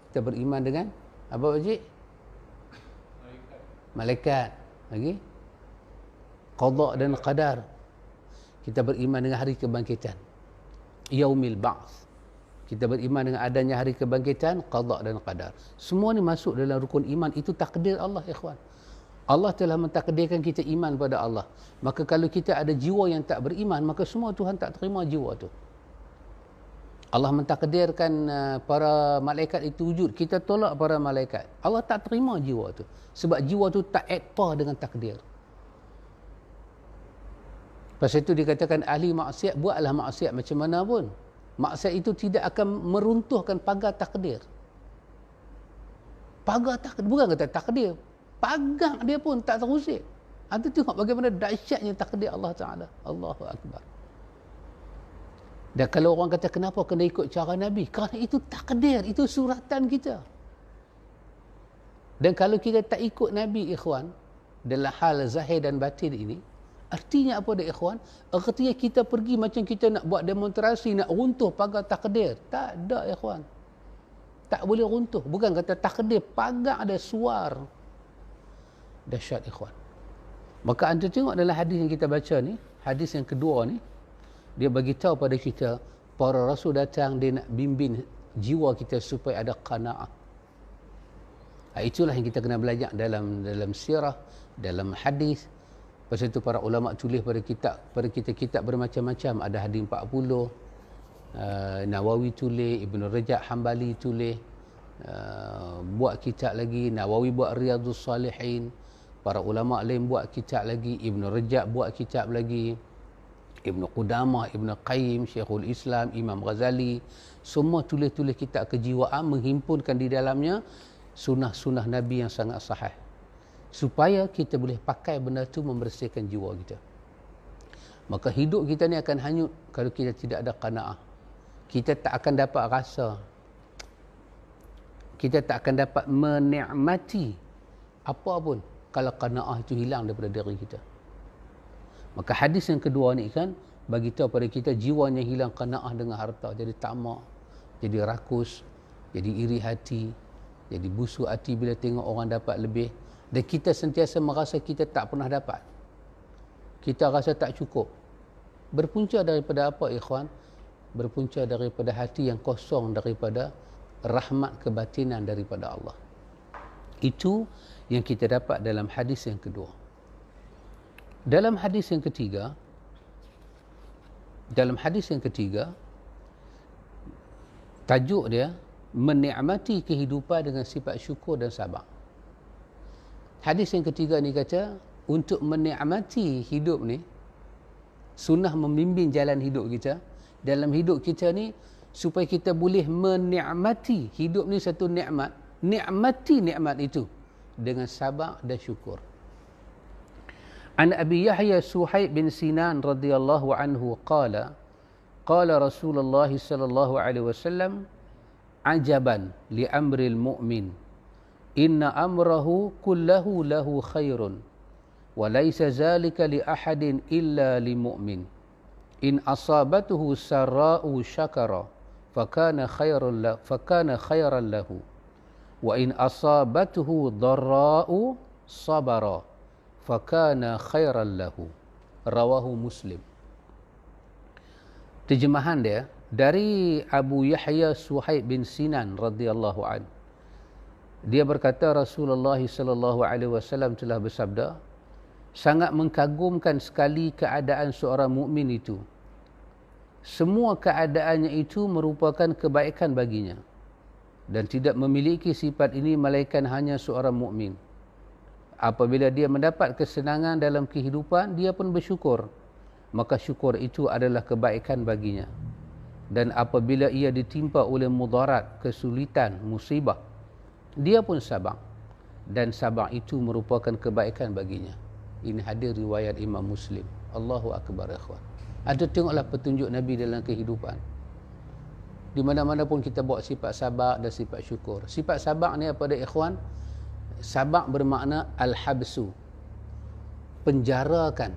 Kita beriman dengan apa, Pakcik? Malaikat. Lagi? Qada dan qadar. Kita beriman dengan hari kebangkitan. Yaumil Ba'ts. Kita beriman dengan adanya hari kebangkitan, qada dan qadar. Semua ni masuk dalam rukun iman. Itu takdir Allah, ikhwan. Allah telah mentakdirkan kita iman pada Allah. Maka kalau kita ada jiwa yang tak beriman, maka semua Tuhan tak terima jiwa tu. Allah mentakdirkan para malaikat itu wujud, kita tolak para malaikat. Allah tak terima jiwa tu. Sebab jiwa tu tak adpa dengan takdir. Pasal itu dikatakan ahli maksiat, buatlah maksiat macam mana pun, maksiat itu tidak akan meruntuhkan pagar takdir. Pagar takdir, bukan kata takdir, pagar dia pun tak terusik. Anda tengok bagaimana dahsyatnya takdir Allah Ta'ala. Allahu Akbar. Dan kalau orang kata kenapa kena ikut cara Nabi? Kerana itu takdir, itu suratan kita. Dan kalau kita tak ikut Nabi, ikhwan, dalam hal zahir dan batin ini, artinya apa dah, ikhwan? Artinya kita pergi macam kita nak buat demonstrasi, nak runtuh pagar takdir. Tak ada, ikhwan. Tak boleh runtuh. Bukan kata takdir, pagar ada suar. Dahsyat, ikhwan. Maka anda tengok dalam hadis yang kita baca ni, hadis yang kedua ni, dia bagi tahu pada kita, para rasul datang, dia nak bimbing jiwa kita supaya ada qanaah. Itulah yang kita kena belajar dalam sirah, dalam hadis. Pasal itu para ulama tulis pada kita kitab bermacam-macam. Ada hadis 40, Nawawi tulis, Ibn Rajab Hambali tulis, buat kitab lagi, Nawawi buat Riyadhus Salihin, para ulama lain buat kitab lagi, Ibn Rajab buat kitab lagi, Ibn Qudamah, Ibn Qayyim, Syekhul Islam, Imam Ghazali, semua tulis-tulis kitab kejiwaan, menghimpunkan di dalamnya sunnah-sunnah Nabi yang sangat sahih, supaya kita boleh pakai benda tu membersihkan jiwa kita. Maka hidup kita ni akan hanyut kalau kita tidak ada qanaah. Kita tak akan dapat rasa, kita tak akan dapat menikmati apa pun kalau qanaah itu hilang daripada diri kita. Maka hadis yang kedua ni kan bagi tahu pada kita, jiwanya hilang qanaah dengan harta, jadi tamak, jadi rakus, jadi iri hati, jadi busuk hati bila tengok orang dapat lebih, dan kita sentiasa merasa kita tak pernah dapat. Kita rasa tak cukup. Berpunca daripada apa, ikhwan? berpunca daripada hati yang kosong daripada rahmat kebatinan daripada Allah. Itu yang kita dapat dalam hadis yang kedua. Dalam hadis yang ketiga, tajuk dia menikmati kehidupan dengan sifat syukur dan sabar. Hadis yang ketiga ni kata, untuk menikmati hidup ni, sunnah membimbing jalan hidup kita. Dalam hidup kita ni, supaya kita boleh menikmati hidup ni satu nikmat, nikmati nikmat itu dengan sabar dan syukur. An Abi Yahya Suhaib bin Sinan radhiyallahu anhu qala Rasulullah sallallahu alaihi wasallam ajaban li amril mu'min inna amrahu kullahu lahu khairun wa laysa zalika li ahadin illa li mu'min in asabatuhu sarra'u syakara fakana khairan lahu wa in asabatuhu dharra'u sabara fakana khairan lahu. Rawahu Muslim. Terjemahan dia dari Abu Yahya Suhaib bin Sinan radhiyallahu an. Dia berkata Rasulullah sallallahu alaihi wasallam telah bersabda, sangat mengagumkan sekali keadaan seorang mukmin itu. Semua keadaannya itu merupakan kebaikan baginya dan tidak memiliki sifat ini melainkan hanya seorang mukmin. Apabila dia mendapat kesenangan dalam kehidupan, dia pun bersyukur, maka syukur itu adalah kebaikan baginya. Dan apabila ia ditimpa oleh mudarat, kesulitan, musibah, dia pun sabar, dan sabar itu merupakan kebaikan baginya. Ini hadis riwayat Imam Muslim. Allahu akbar ikhwan. Ada tengoklah petunjuk Nabi dalam kehidupan. Di mana-mana pun kita bawa sifat sabar dan sifat syukur. Sifat sabar ni apa dia ikhwan? Sabar bermakna al-habsu. Penjarakan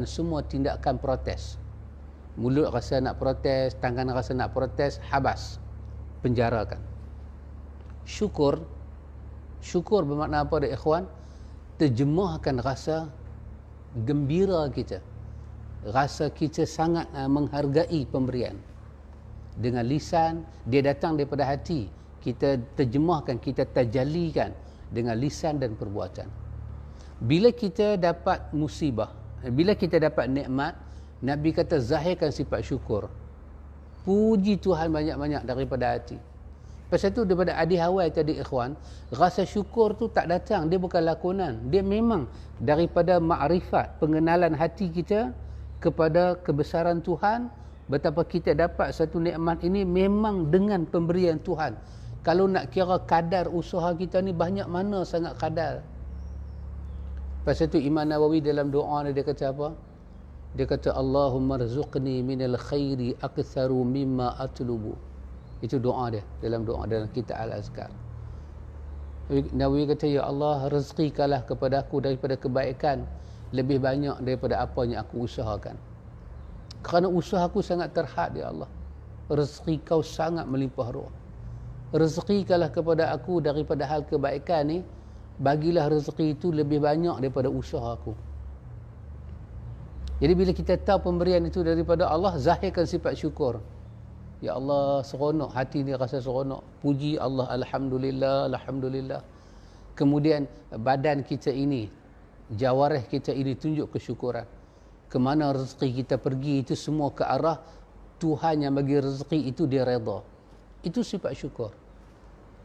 semua tindakan protes. Mulut rasa nak protes, tangan rasa nak protes, habas. Penjarakan. Syukur bermakna apa dia ikhwan? Terjemahkan rasa gembira kita. Rasa kita sangat menghargai pemberian. Dengan lisan, dia datang daripada hati. Kita terjemahkan, kita tajallikan dengan lisan dan perbuatan. Bila kita dapat musibah, bila kita dapat nikmat, Nabi kata zahirkan sifat syukur. Puji Tuhan banyak-banyak daripada hati. Pasal itu daripada hadis awal tadi ikhwan, rasa syukur tu tak datang, dia bukan lakonan. Dia memang daripada makrifat, pengenalan hati kita kepada kebesaran Tuhan, betapa kita dapat satu nikmat ini memang dengan pemberian Tuhan. Kalau nak kira kadar usaha kita ni banyak mana sangat kadar. Pasal itu Imam Nawawi dalam doa dia kata apa? Dia kata Allahumma rzuqni minal khairi aktsaru mimma atlubu. Itu doa dia dalam kitab Al-Azkar. Nawawi kata ya Allah, rezekikanlah kepada aku daripada kebaikan lebih banyak daripada apa yang aku usahakan. Kerana usahaku sangat terhad ya Allah. Rezeki kau sangat melimpah ruah. Rezekikanlah kepada aku daripada hal kebaikan ni, bagilah rezeki itu lebih banyak daripada usaha aku. Jadi bila kita tahu pemberian itu daripada Allah, zahirkan sifat syukur. Ya Allah, seronok, hati ni rasa seronok. Puji Allah, alhamdulillah, alhamdulillah. Kemudian badan kita ini, jawarih kita ini tunjuk kesyukuran. Kemana rezeki kita pergi itu semua ke arah Tuhan yang bagi rezeki itu dia redha. Itu sifat syukur.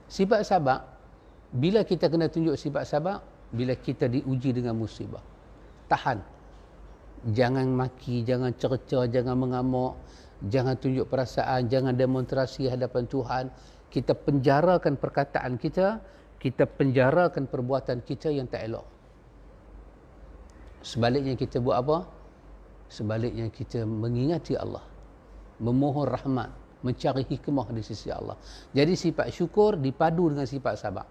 Sifat sabar, bila kita kena tunjuk sifat sabar, bila kita diuji dengan musibah. Tahan. Jangan maki, jangan cerca, jangan mengamuk, jangan tunjuk perasaan, jangan demonstrasi hadapan Tuhan. Kita penjarakan perkataan kita, kita penjarakan perbuatan kita yang tak elok. Sebaliknya kita buat apa? Sebaliknya kita mengingati Allah, memohon rahmat, mencari hikmah di sisi Allah. Jadi sifat syukur dipadu dengan sifat sabar.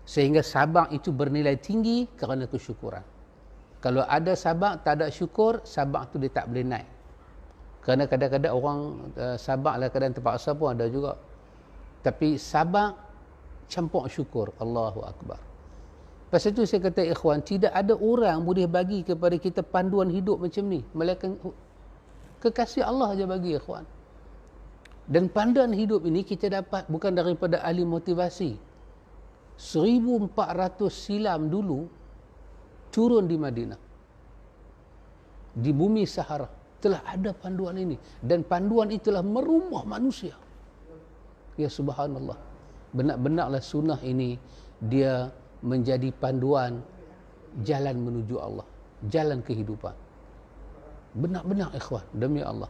Sehingga sabar itu bernilai tinggi kerana kesyukuran. Kalau ada sabar, tak ada syukur, sabar tu dia tak boleh naik. Kerana kadang-kadang orang sabar lah kadang terpaksa pun ada juga. Tapi sabar campur syukur. Allahu Akbar. Pasal itu saya kata ikhwan, tidak ada orang boleh bagi kepada kita panduan hidup macam ni. Kekasih Allah aja bagi, ikhwan. Dan panduan hidup ini kita dapat bukan daripada ahli motivasi. 1400 silam dulu turun di Madinah, di bumi Sahara telah ada panduan ini, dan panduan itulah merubah manusia. Ya subhanallah, benar-benarlah sunnah ini dia menjadi panduan jalan menuju Allah, jalan kehidupan. Benar-benar ikhwan, demi Allah.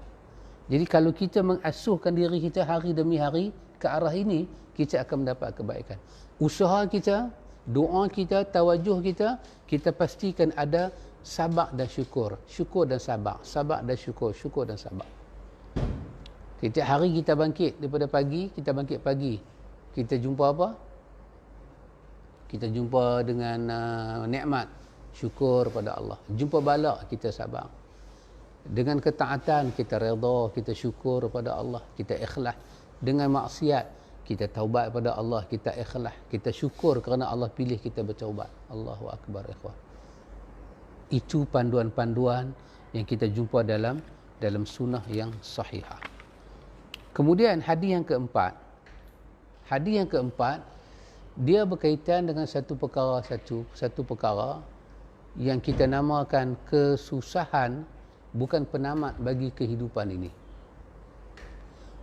Jadi kalau kita mengasuhkan diri kita hari demi hari ke arah ini, kita akan mendapat kebaikan. Usaha kita, doa kita, tawajuh kita, kita pastikan ada sabar dan syukur. Syukur dan sabar. Sabar dan syukur. Syukur dan sabar. Setiap hari kita bangkit daripada pagi, kita bangkit pagi. Kita jumpa apa? Kita jumpa dengan nikmat. Syukur pada Allah. Jumpa bala, kita sabar. Dengan ketaatan, kita redha, kita syukur pada Allah. Kita ikhlas. Dengan maksiat, kita taubat pada Allah, kita ikhlas. Kita syukur kerana Allah pilih kita bertaubat. Allahu Akbar, ikhwan. Itu panduan-panduan yang kita jumpa dalam sunnah yang sahihah. Kemudian hadis yang keempat. Hadis yang keempat, dia berkaitan dengan satu perkara yang kita namakan kesusahan bukan penamat bagi kehidupan ini.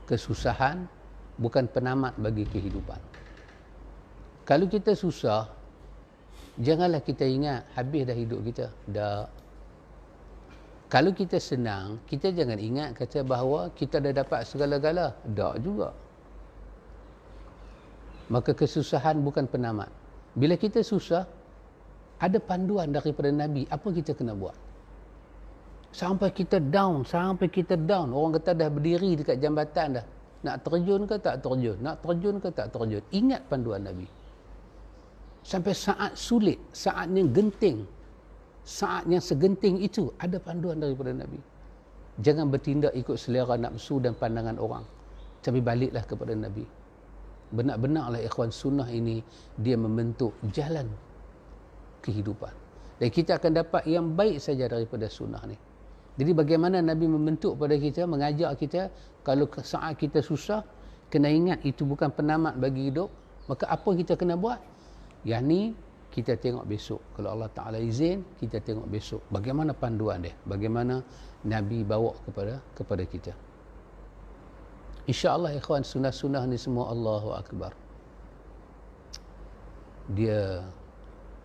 Kesusahan bukan penamat bagi kehidupan. Kalau kita susah, janganlah kita ingat habis dah hidup kita. Dah. Kalau kita senang, kita jangan ingat kata bahawa kita dah dapat segala-gala. Tak juga. Maka kesusahan bukan penamat. Bila kita susah, ada panduan daripada Nabi, apa kita kena buat. Sampai kita down. Orang kata dah berdiri dekat jambatan dah. Nak terjun ke tak terjun? Nak terjun ke tak terjun? Ingat panduan Nabi. Sampai saat sulit, saat yang genting, saat yang segenting itu, ada panduan daripada Nabi. Jangan bertindak ikut selera nafsu dan pandangan orang, tapi baliklah kepada Nabi. Benar-benarlah ikhwan, sunnah ini dia membentuk jalan kehidupan. Dan kita akan dapat yang baik saja daripada sunnah ni. Jadi bagaimana Nabi membentuk pada kita, mengajak kita, kalau saat kita susah, kena ingat itu bukan penamat bagi hidup. Maka apa kita kena buat? Yang ni kita tengok besok. Kalau Allah Ta'ala izin, kita tengok besok. Bagaimana panduan dia? Bagaimana Nabi bawa kepada kita. InsyaAllah ikhwan, sunnah-sunnah ni semua Allahu Akbar. Dia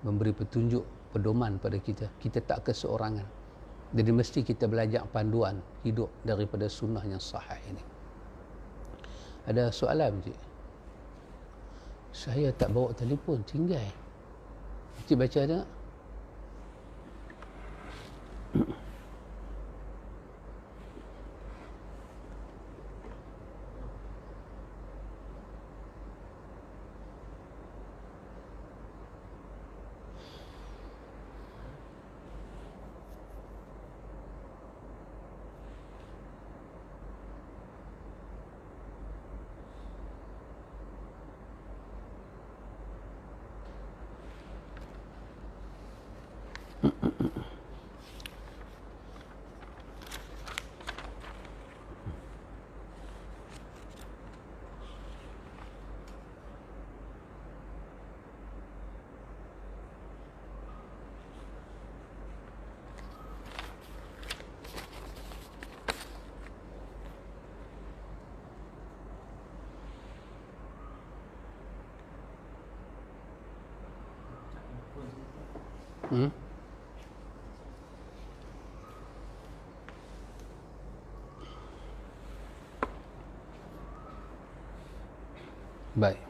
memberi petunjuk, pedoman pada kita. Kita tak keseorangan. Jadi mesti kita belajar panduan hidup daripada sunnah yang sahih ini. Ada soalan, Cik? Saya tak bawa telefon, tinggal. Cik baca tak? Baik.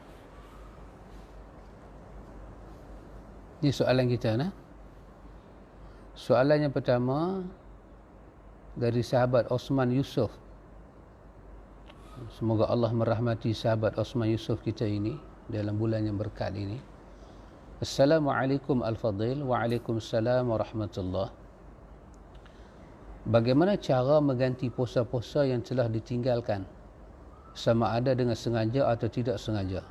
Ini soalan kita, nah. Soalan yang pertama dari sahabat Osman Yusuf. Semoga Allah merahmati sahabat Osman Yusuf kita ini dalam bulan yang berkat ini. Assalamualaikum Al-Fadil. Waalaikumsalam warahmatullahi. Bagaimana cara mengganti puasa-puasa yang telah ditinggalkan, sama ada dengan sengaja atau tidak sengaja,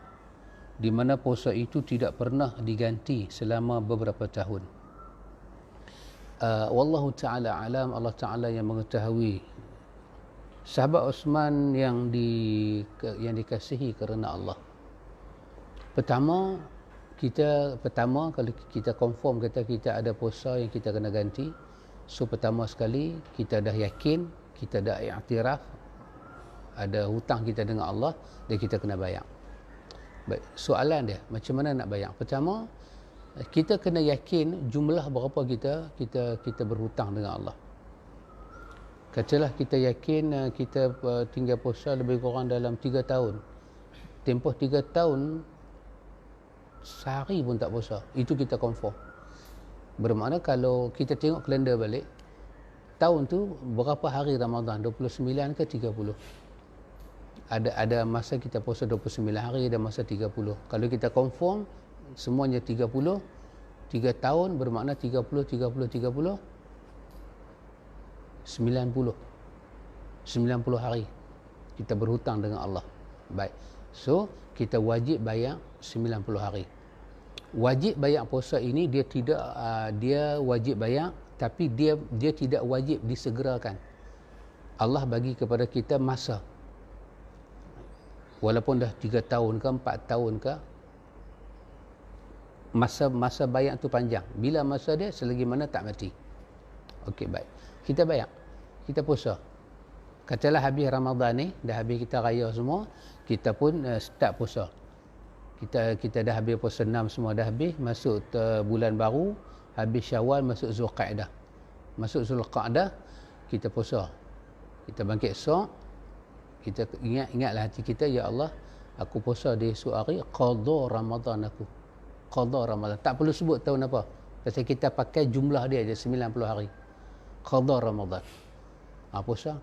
di mana puasa itu tidak pernah diganti selama beberapa tahun? Wallahu ta'ala alam, Allah Ta'ala yang mengetahui Sahabat Osman yang dikasihi kerana Allah. Pertama kalau kita confirm kata kita ada puasa yang kita kena ganti. So pertama sekali kita dah yakin, kita dah iktiraf ada hutang kita dengan Allah dan kita kena bayar. Baik, soalan dia macam mana nak bayar? Pertama, kita kena yakin jumlah berapa kita berhutang dengan Allah. Katalah kita yakin kita tinggal puasa lebih kurang dalam 3 tahun. Tempoh 3 tahun sehari pun tak puasa. Itu kita confirm. Bermakna kalau kita tengok kalender balik, tahun tu berapa hari Ramadan? 29 ke 30? Ada masa kita puasa 29 hari, ada masa 30. Kalau kita confirm semuanya 30, 3 tahun bermakna 30 90 hari kita berhutang dengan Allah. Baik. So, kita wajib bayar 90 hari. Wajib bayar puasa ini dia wajib bayar, tapi dia tidak wajib disegerakan. Allah bagi kepada kita masa. Walaupun dah 3 tahun ke 4 tahun ke, masa bayar tu panjang. Bila masa dia selagi mana tak mati. Okey, baik. Kita bayar. Kita puasa. Katalah habis Ramadan ni, dah habis kita raya semua, kita pun start puasa. Kita dah habis puasa 6 semua dah habis, masuk bulan baru, habis Syawal, masuk Zulqa'dah. Masuk Zulqa'dah, kita puasa. Kita bangkit esok, kita ingatlah hati kita, ya Allah, aku puasa di esok hari, qada Ramadan aku. Qada Ramadan. Tak perlu sebut tahun apa. Pasal kita pakai jumlah dia je 90 hari. Qada Ramadan. Puasa.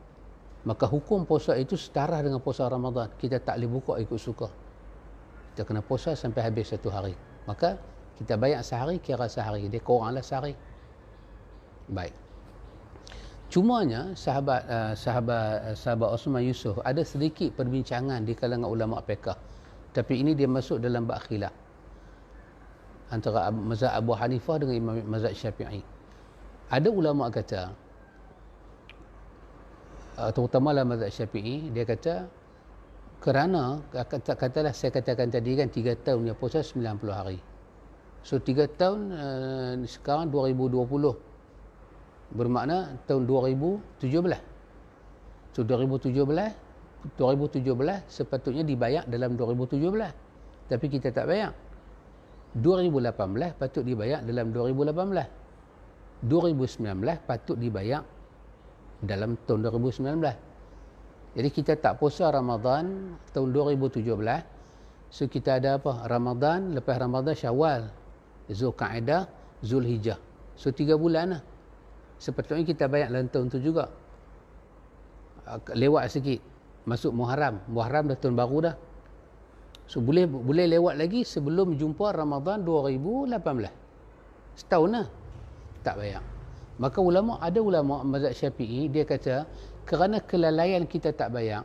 Maka hukum puasa itu setara dengan puasa Ramadan. Kita tak boleh buka ikut suka. Kita kena puasa sampai habis 1 hari. Maka kita bayar sehari, kira sehari. Dia kuranglah sehari. Baik. Cumanya sahabat Osman Yusuf ada sedikit perbincangan di kalangan ulama fiqh. Tapi ini dia masuk dalam bab khilaf antara mazhab Abu Hanifah dengan mazhab Syafi'i. Ada ulama kata, terutamalah mazhab Syafi'i, dia kata kerana katalah saya katakan tadi kan 3 tahun dia puasa 90 hari. So 3 tahun sekarang 2020. Bermakna tahun 2017. So 2017 sepatutnya dibayar dalam 2017. Tapi kita tak bayar. 2018 patut dibayar dalam 2018. 2019 patut dibayar dalam tahun 2019. Jadi kita tak puasa Ramadan tahun 2017. So kita ada apa? Ramadan, lepas Ramadan Syawal, Zulqa'dah, Zulhijjah. So 3 bulan lah. Sepatutnya kita bayar dalam tahun tu juga. Lewat sikit. Masuk Muharram. Muharram dah tahun baru dah. So boleh lewat lagi sebelum jumpa Ramadan 2018. Setahun lah. Tak bayar. Maka ada ulama mazhab Syafi'i, dia kata kerana kelalaian kita tak bayar,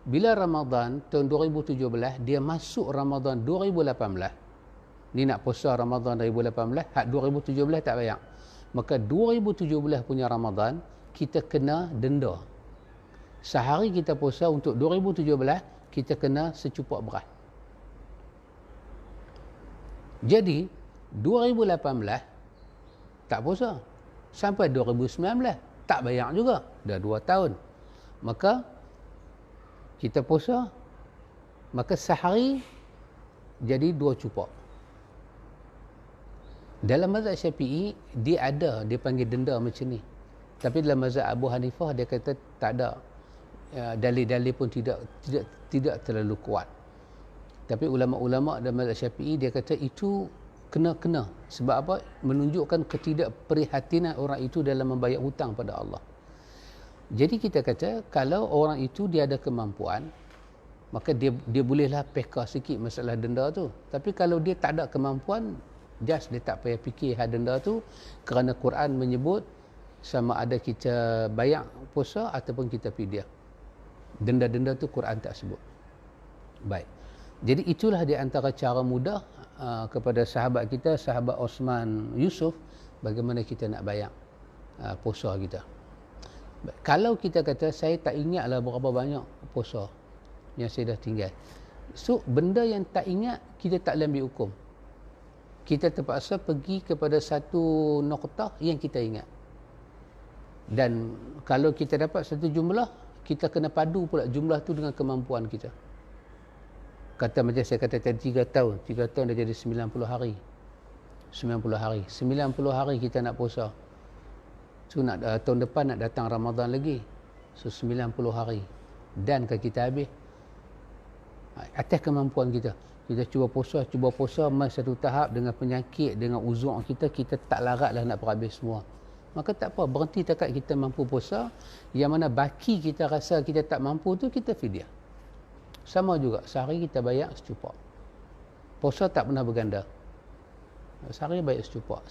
bila Ramadan tahun 2017 dia masuk Ramadan 2018, ni nak puasa Ramadan 2018, hak 2017 tak bayar, maka 2017 punya Ramadan kita kena denda. Sehari kita puasa untuk 2017, kita kena secupak beras. Jadi 2018 tak puasa, sampai 2019 tak bayar juga, dah 2 tahun. Maka kita puasa, maka sehari jadi 2 cupak. Dalam mazhab Syafi'i dia panggil denda macam ni. Tapi dalam mazhab Abu Hanifah dia kata tak ada. Dalil-dalil pun tidak terlalu kuat. Tapi ulama-ulama dalam mazhab Syafi'i dia kata itu kena. Sebab apa? Menunjukkan ketidakprihatinan orang itu dalam membayar hutang pada Allah. Jadi kita kata kalau orang itu dia ada kemampuan, maka dia bolehlah peka sikit masalah denda tu. Tapi kalau dia tak ada kemampuan, dia tak payah fikir hal denda tu, kerana Quran menyebut sama ada kita bayar puasa ataupun kita fidyah. Denda-denda tu Quran tak sebut. Baik. Jadi itulah di antara cara mudah kepada sahabat kita, sahabat Osman Yusuf, bagaimana kita nak bayar puasa kita. Kalau kita kata saya tak ingatlah berapa banyak puasa yang saya dah tinggal. So benda yang tak ingat kita tak boleh ambil hukum. Kita terpaksa pergi kepada satu noktah yang kita ingat. Dan kalau kita dapat satu jumlah, kita kena padu pula jumlah tu dengan kemampuan kita. Kata macam saya kata tadi 3 tahun dah jadi 90 hari. 90 hari. 90 hari kita nak puasa. So tahun depan nak datang Ramadan lagi. So 90 hari. Dan kalau kita habis atas kemampuan kita. Kita cuba puasa masa satu tahap dengan penyakit, dengan uzur kita tak laratlah nak berhabis semua. Maka tak apa, berhenti takat kita mampu puasa. Yang mana baki kita rasa kita tak mampu tu kita fidyah. Sama juga, sehari kita bayar secupak. Puasa tak pernah berganda. Sehari bayar secupak.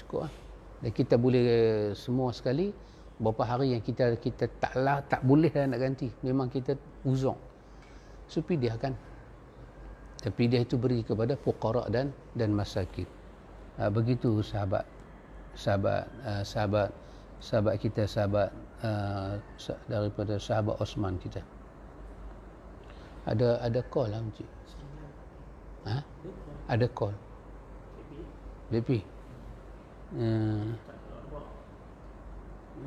Cukup lah. Dan kita boleh semua sekali berapa hari yang kita tak boleh dah nak ganti. Memang kita uzur. So fidyah kan. Dan fidyah itu beri kepada fuqara dan masakin. Begitu sahabat kita, daripada sahabat Osman kita. Ada call lah Encik. Ada call. BP.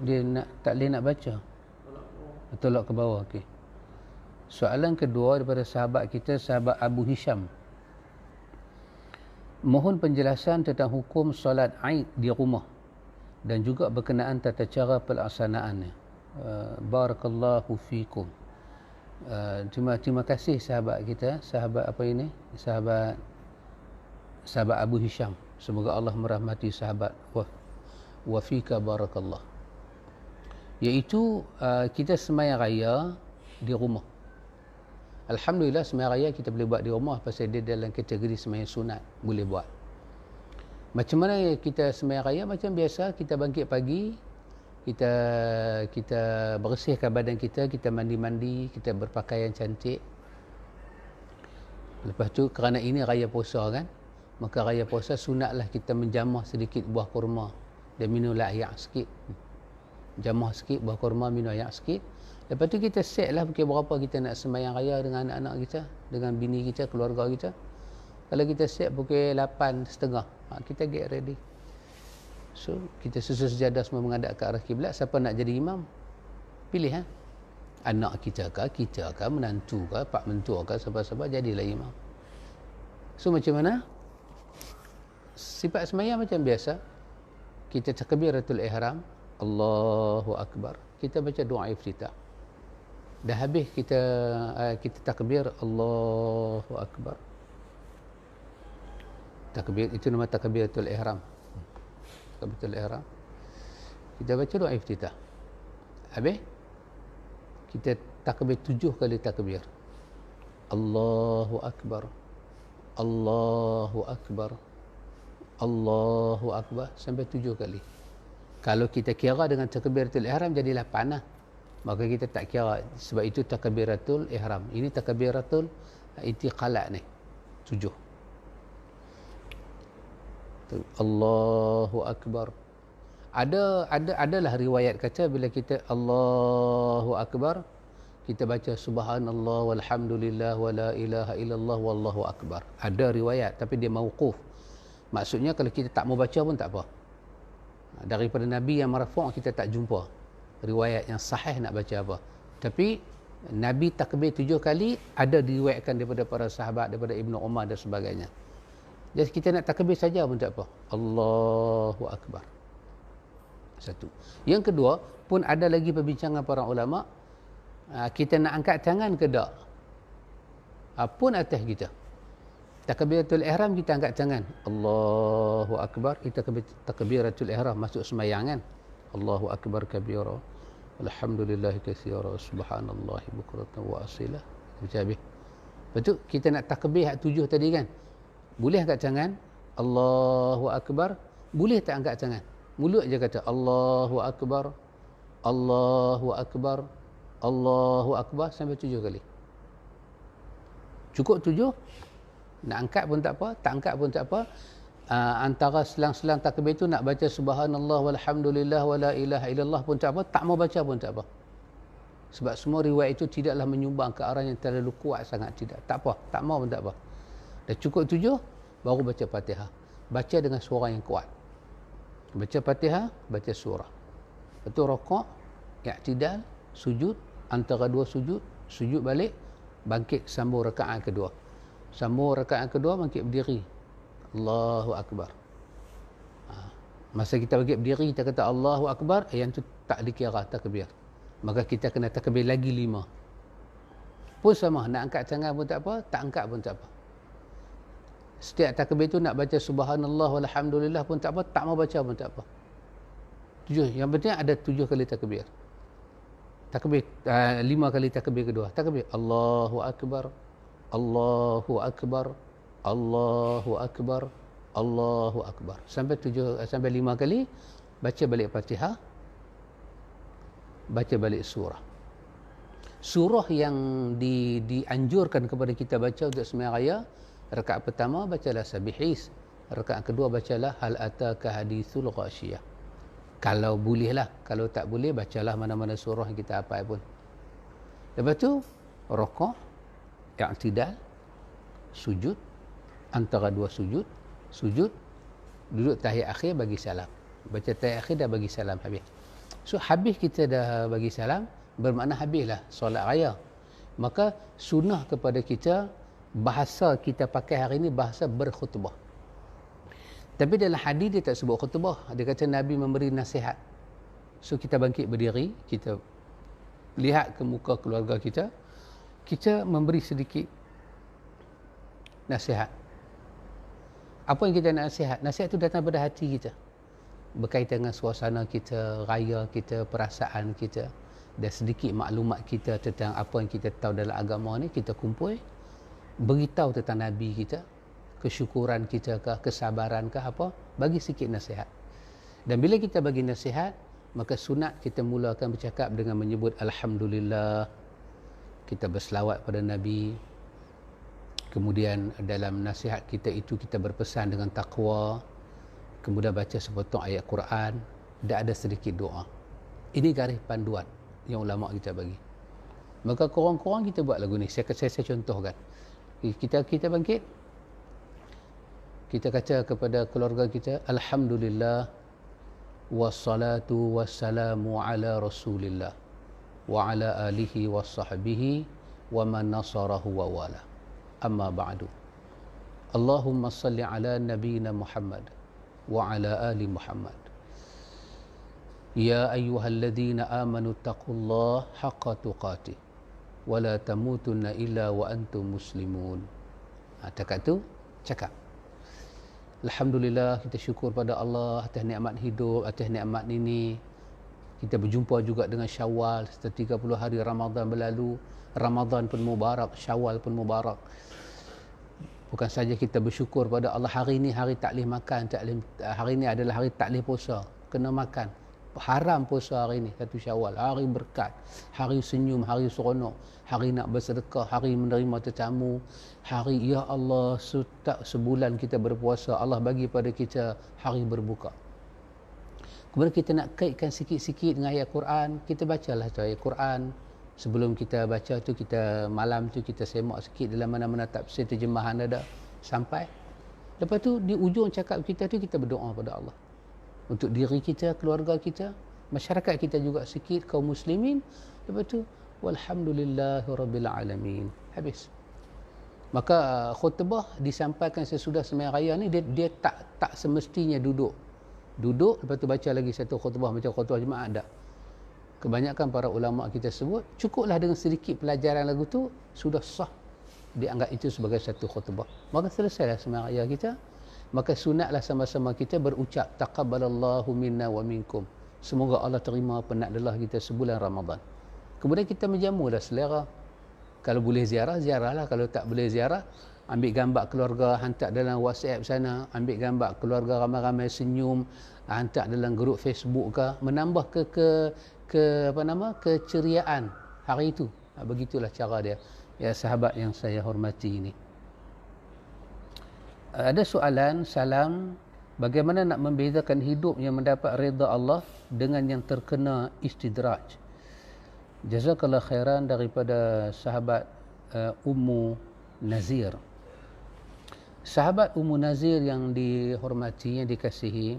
Dia tak boleh nak baca. Tolak ke bawah. Okey. Soalan kedua daripada sahabat kita, sahabat Abu Hisham. Mohon penjelasan tentang hukum solat Aid di rumah dan juga berkenaan tata cara pelaksanaannya. Barakallahu fikum. Terima kasih sahabat kita, sahabat Abu Hisham. Semoga Allah merahmati sahabat. Wa fika barakallah. Iaitu kita sembahyang raya di rumah. Alhamdulillah sembahyang raya kita boleh buat di rumah pasal dia dalam kategori sembahyang sunat, boleh buat. Macam mana kita sembahyang raya? Macam biasa, kita bangkit pagi, kita bersihkan badan kita mandi-mandi, kita berpakaian cantik. Lepas tu kerana ini raya puasa kan, maka raya puasa sunatlah kita menjamah sedikit buah kurma dan minumlah air sikit. Jamah sikit buah kurma, minum air sikit. Lepas tu kita set lah pukul berapa kita nak sembahyang raya dengan anak-anak kita, dengan bini kita, keluarga kita. Kalau kita set pukul 8.30, kita get ready. So kita susun sejadah semua menghadap ke arah kiblat. Siapa nak jadi imam, pilih anak kita ke, menantu ke, pak mentua ke, siapa-siapa jadilah imam. So macam mana? Sifat sembahyang macam biasa. Kita takbiratul ihram, Allahu akbar. Kita baca doa iftitah. Dah habis kita takbir Allahu akbar. Takbir itu nama takbiratul ihram. Takbiratul ihram. Kita baca doa iftitah. Habis kita takbir 7 kali takbir. Allahu akbar. Allahu akbar. Allahu akbar sampai 7 kali. Kalau kita kira dengan takbiratul ihram jadi 8 lah. Maka kita tak kira, sebab itu takbiratul ihram. Ini takbiratul intiqalat ni. 7. Allahu akbar. Adalah riwayat kata bila kita Allahu akbar, kita baca subhanallah walhamdulillah wala ilaha illallah wallahu akbar. Ada riwayat tapi dia mauquf. Maksudnya kalau kita tak mau baca pun tak apa. Daripada Nabi yang marfu' kita tak jumpa riwayat yang sahih nak baca apa. Tapi Nabi takbir 7 kali ada diriwayatkan daripada para sahabat, daripada Ibnu Umar dan sebagainya. Jadi kita nak takbir saja pun tak apa. Allahu akbar. Satu. Yang kedua, pun ada lagi perbincangan para ulama, kita nak angkat tangan ke tak? Pun atas kita. Takbiratul ihram kita angkat tangan. Allahu akbar. Kita takbiratul ihram masuk sembahyang kan. Allahu akbar kabira. Alhamdulillah katsira. Subhanallahi bukratan wa asila. Macam habis. Betul kita nak takbir 7 tadi kan. Boleh angkat tangan. Allahu akbar. Boleh tak angkat tangan? Mulut je kata Allahu akbar. Allahu akbar. Allahu akbar sampai 7 kali. Cukup 7? Nak angkat pun tak apa, tak angkat pun tak apa. antara selang-selang takbir itu nak baca subhanallah walhamdulillah wala ilaha illallah pun tak apa, tak mau baca pun tak apa. Sebab semua riwayat itu tidaklah menyumbang ke arah yang terlalu kuat sangat, tidak. Tak apa, tak mau pun tak apa. Dah cukup 7, baru baca Fatihah. Baca dengan suara yang kuat. Baca Fatihah, baca surah. Lepas tu rokok, i'tidal, sujud, antara dua sujud, sujud balik, bangkit sambung rakaat kedua. Sambung rakaat kedua, bangkit berdiri. Allahu Akbar. Masa kita bangkit berdiri, kita kata Allahu Akbar, yang tu tak dikira takbir. Maka kita kena takbir lagi 5. Pun sama, nak angkat tangan pun tak apa, tak angkat pun tak apa. Setiap takbir tu nak baca subhanallah walhamdulillah pun tak apa, tak mau baca pun tak apa. 7. Yang penting ada 7 kali takbir. Takbir 5 kali takbir kedua. Takbir Allahu Akbar, Allahu Akbar, Allahu Akbar, Allahu Akbar. Sampai 5 kali, baca balik Fatihah, baca balik surah. Surah yang dianjurkan kepada kita baca untuk sembahyang raya, rakaat pertama bacalah Sabihis, rakaat kedua bacalah Hal ataka hadithul ghasyiyah. Kalau bolehlah, kalau tak boleh bacalah mana-mana surah yang kita hafal pun. Lepas tu rukuk, i'tidal, sujud, antara dua sujud, duduk tahiyat akhir bagi salam. Baca tahiyat akhir dah bagi salam habis. So habis kita dah bagi salam, bermakna habislah solat raya. Maka sunnah kepada kita, bahasa kita pakai hari ini bahasa berkhutbah. Tapi dalam hadis dia tak sebut khutbah. Dia kata Nabi memberi nasihat. So kita bangkit berdiri, kita lihat ke muka keluarga kita, kita memberi sedikit nasihat. Apa yang kita nak nasihat? Nasihat itu datang pada hati kita, berkaitan dengan suasana kita, raya kita, perasaan kita, dan sedikit maklumat kita tentang apa yang kita tahu dalam agama ni, kita kumpul, beritahu tentang Nabi kita, kesyukuran kita ke, kesabaran ke apa, bagi sikit nasihat. Dan bila kita bagi nasihat, maka sunat kita mulakan bercakap dengan menyebut Alhamdulillah, kita berselawat pada Nabi. Kemudian dalam nasihat kita itu kita berpesan dengan taqwa, kemudian baca sepotong ayat Quran, dan ada sedikit doa. Ini garis panduan yang ulama kita bagi. Maka korang-korang kita buat lagu ni. Saya contohkan. Kita bangkit, kita kata kepada keluarga kita, Alhamdulillah wassalatu wassalamu ala Rasulillah wa ala alihi wa sahbihi wa man nasarahu wa wala. Amma ba'du. Allahumma salli ala nabiyina Muhammad wa ala ali Muhammad. Ya ayyuhalladzina amanu taqullaha haqqa tuqatih wa la tamutunna illa wa antum muslimun. Dekat tu cakap Alhamdulillah, kita syukur pada Allah atas nikmat hidup, atas nikmat ini. Kita berjumpa juga dengan Syawal, setelah 30 hari Ramadan berlalu. Ramadan pun mubarak, Syawal pun mubarak. Bukan saja kita bersyukur pada Allah, hari ini hari tak boleh makan, hari ini adalah hari tak boleh puasa, kena makan. Haram puasa hari ini, 1 Syawal, hari berkat, hari senyum, hari seronok, hari nak bersedekah, hari menerima tetamu, hari ya Allah sebulan kita berpuasa, Allah bagi pada kita hari berbuka. Kemudian kita nak kaitkan sikit-sikit dengan ayat Quran, kita bacalah tu ayat Quran. Sebelum kita baca tu, kita malam tu kita semak sikit dalam mana-mana tafsir terjemahan ada sampai. Lepas tu di ujung cakap kita tu kita berdoa pada Allah untuk diri kita, keluarga kita, masyarakat kita juga sikit, kaum muslimin. Lepas tu walhamdulillahirabbil alamin. Habis. Maka khutbah disampaikan sesudah sembahyang raya ni, dia tak semestinya duduk lepas tu baca lagi satu khutbah macam khutbah jemaah. Tak. Kebanyakan para ulama kita sebut cukuplah dengan sedikit pelajaran lagu tu sudah sah, dianggap itu sebagai satu khutbah. Maka selesailah sembahyang raya kita. Maka sunatlah sama-sama kita berucap taqabbalallahu minna wa minkum. Semoga Allah terima penat-lelah kita sebulan Ramadan. Kemudian kita menjamulah selera. Kalau boleh ziarah, ziarahlah. Kalau tak boleh ziarah, ambil gambar keluarga, hantar dalam WhatsApp sana, ambil gambar keluarga ramai-ramai senyum, hantar dalam grup Facebook ke, menambah keceriaan hari itu. Begitulah cara dia. Ya sahabat yang saya hormati ini. Ada soalan, salam, bagaimana nak membezakan hidup yang mendapat redha Allah dengan yang terkena istidraj? Jazakallah khairan daripada sahabat Ummu Nazir. Sahabat Ummu Nazir yang dihormati, yang dikasihi,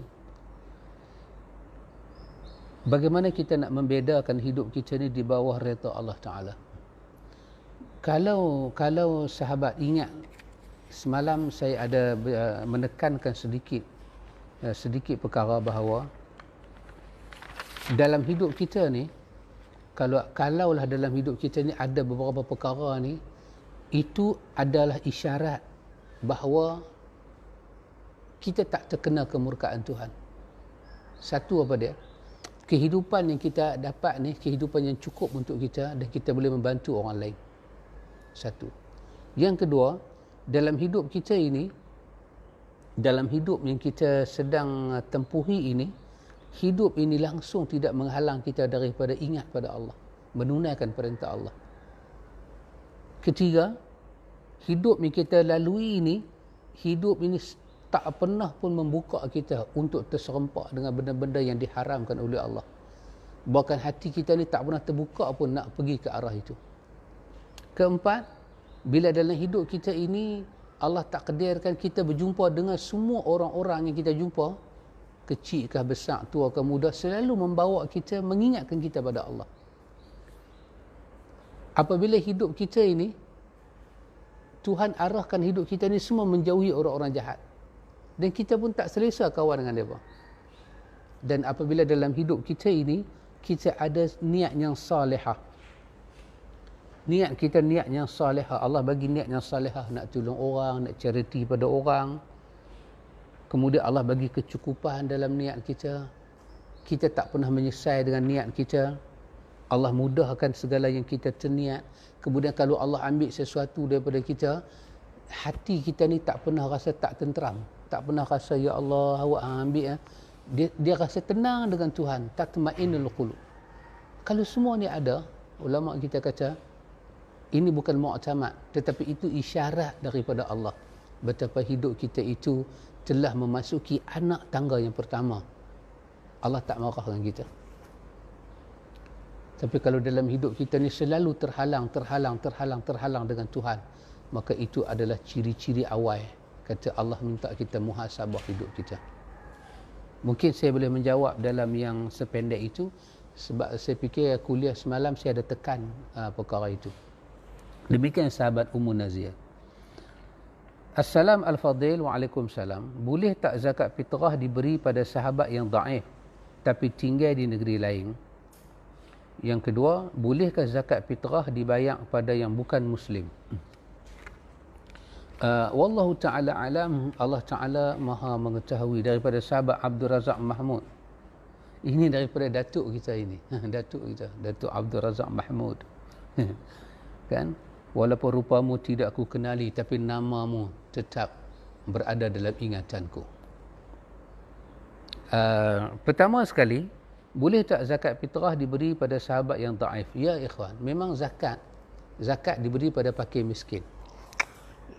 bagaimana kita nak membedakan hidup kita ni di bawah redha Allah Ta'ala? Kalau sahabat ingat, semalam saya ada menekankan sedikit perkara bahawa dalam hidup kita ni, kalaulah dalam hidup kita ni ada beberapa perkara ni, itu adalah isyarat bahawa kita tak terkena kemurkaan Tuhan. Satu, apa dia? Kehidupan yang kita dapat ni, kehidupan yang cukup untuk kita dan kita boleh membantu orang lain. Satu. Yang kedua, dalam hidup kita ini, dalam hidup yang kita sedang tempuhi ini, hidup ini langsung tidak menghalang kita daripada ingat pada Allah, menunaikan perintah Allah. Ketiga, hidup yang kita lalui ini, hidup ini tak pernah pun membuka kita untuk terserempak dengan benda-benda yang diharamkan oleh Allah. Bahkan hati kita ni tak pernah terbuka pun nak pergi ke arah itu. Keempat, bila dalam hidup kita ini Allah takdirkan kita berjumpa dengan semua orang-orang yang kita jumpa, kecil kah besar, tua kah muda, selalu membawa kita, mengingatkan kita pada Allah. Apabila hidup kita ini, Tuhan arahkan hidup kita ni semua menjauhi orang-orang jahat, dan kita pun tak selesa kawan dengan mereka. Dan apabila dalam hidup kita ini, kita ada niat yang salihah, niat kita niat yang salihah, Allah bagi niat yang salihah, nak tolong orang, nak charity pada orang, kemudian Allah bagi kecukupan dalam niat kita, kita tak pernah menyesal dengan niat kita, Allah mudahkan segala yang kita terniat. Kemudian kalau Allah ambil sesuatu daripada kita, hati kita ni tak pernah rasa tak tenteram, tak pernah rasa ya Allah awak ambil, dia rasa tenang dengan Tuhan, tatma'innul qulub. Kalau semua ni ada, ulama kita kata ini bukan mu'tamad, tetapi itu isyarat daripada Allah betapa hidup kita itu telah memasuki anak tangga yang pertama. Allah tak marah dengan kita. Tapi kalau dalam hidup kita ni selalu terhalang dengan Tuhan, maka itu adalah ciri-ciri awal kata Allah minta kita muhasabah hidup kita. Mungkin saya boleh menjawab dalam yang sependek itu, sebab saya fikir kuliah semalam saya ada tekan perkara itu. Demikian sahabat Ummu Nazir. Assalam al-fadil, waalaikumsalam. Boleh tak zakat fitrah diberi pada sahabat yang daif tapi tinggal di negeri lain? Yang kedua, bolehkah zakat fitrah dibayar pada yang bukan Muslim? Wallahu ta'ala alam, Allah Ta'ala maha mengetahui. Daripada sahabat Abdul Razak Mahmud. Ini daripada datuk kita ini. Datuk kita, Datuk Abdul Razak Mahmud. Kan? Walaupun rupamu tidak aku kenali, tapi namamu tetap berada dalam ingatanku. Pertama sekali, boleh tak zakat fitrah diberi pada sahabat yang daif? Ya ikhwan, memang zakat diberi pada fakir miskin.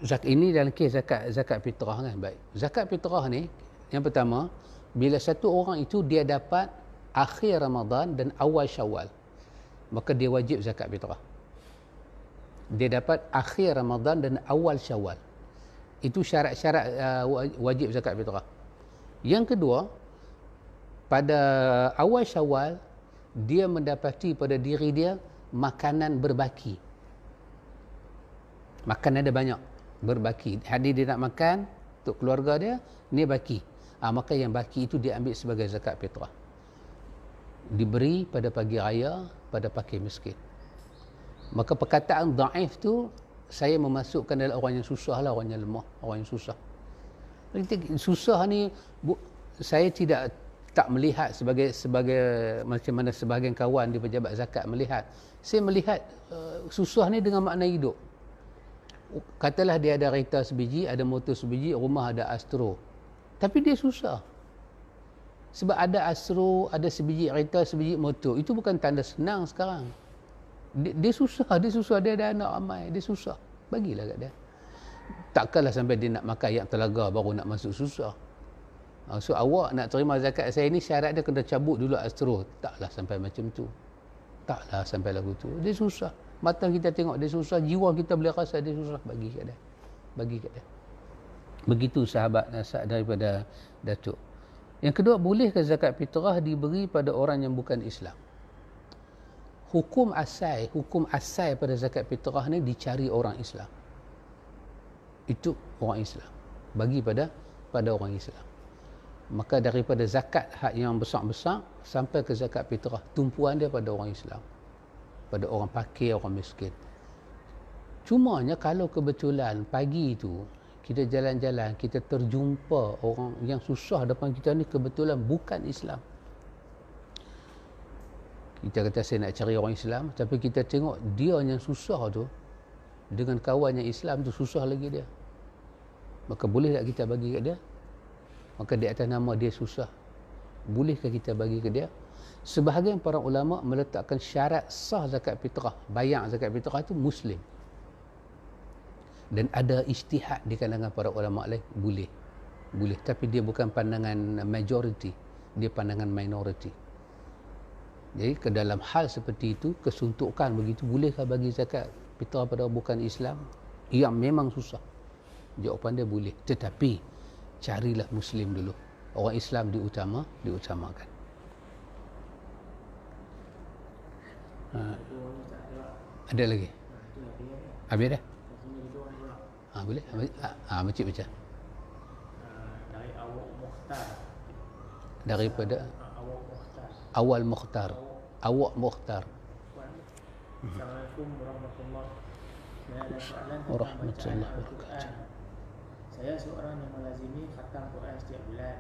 Ini dalam kes zakat fitrah kan. Baik. Zakat fitrah ni, yang pertama, bila satu orang itu dia dapat akhir Ramadan dan awal Syawal, maka dia wajib zakat fitrah. Dia dapat akhir Ramadan dan awal Syawal. Itu syarat-syarat wajib zakat fitrah. Yang kedua, pada awal Syawal, dia mendapati pada diri dia makanan berbaki. Makanan ada banyak, berbaki. Hari dia nak makan untuk keluarga dia, ni baki. Maka yang baki itu diambil sebagai zakat fitrah. Diberi pada pagi raya, pada fakir miskin. Maka perkataan daif tu, saya memasukkan dalam orang yang susah lah, orang yang lemah, orang yang susah. Susah ni, saya tak melihat sebagai macam mana sebahagian kawan di pejabat zakat melihat. Saya melihat susah ni dengan makna hidup. Katalah dia ada kereta sebiji, ada motor sebiji, rumah ada Astro. Tapi dia susah. Sebab ada Astro, ada sebiji kereta, sebiji motor. Itu bukan tanda senang sekarang. Dia susah, dia ada anak ramai, dia susah. Bagilah kat dia. Takkanlah sampai dia nak makan ayam telaga baru nak masuk susah. So awak nak terima zakat saya ni syarat dia kena cabut dulu astro. Taklah sampai macam tu. Taklah sampai lagu tu. Dia susah. Mata kita tengok dia susah, jiwa kita boleh rasa dia susah, bagi kat dia. Bagi kat dia. Begitu sahabat nasihat daripada Datuk. Yang kedua, bolehkah zakat fitrah diberi pada orang yang bukan Islam? Hukum asal pada zakat fitrah ni dicari orang Islam. Itu orang Islam. Bagi pada orang Islam. Maka daripada zakat hak yang besar-besar sampai ke zakat fitrah, tumpuan dia pada orang Islam. Pada orang fakir, orang miskin. Cumanya kalau kebetulan pagi itu kita jalan-jalan, kita terjumpa orang yang susah depan kita ni kebetulan bukan Islam. Kita kata saya nak cari orang Islam, tapi kita tengok dia yang susah tu dengan kawan yang Islam tu susah lagi dia. Maka boleh tak kita bagi kat dia? Maka di atas nama dia susah, bolehkah kita bagi ke dia? Sebahagian para ulama meletakkan syarat sah zakat fitrah, bayar zakat fitrah itu Muslim. Dan ada ijtihad di kalangan para ulama lain, boleh. Tapi dia bukan pandangan majority, dia pandangan minority. Jadi ke dalam hal seperti itu, kesuntukan begitu, bolehkah bagi zakat fitrah pada bukan Islam? Yang memang susah. Jawapan dia boleh, tetapi carilah Muslim dulu. Orang Islam diutamakan. Ada lagi? Habis dah? Boleh? Macam baca. Dari Awak Mukhtar. Daripada Awak Mukhtar. Awal Mukhtar. Awak Mukhtar. Assalamualaikum warahmatullahi wabarakatuh. Saya ada soalan tentang Warahmatullahi bacaan wabarakatuh. Al-Quran. Saya seorang yang melazimi khatam Quran setiap bulan.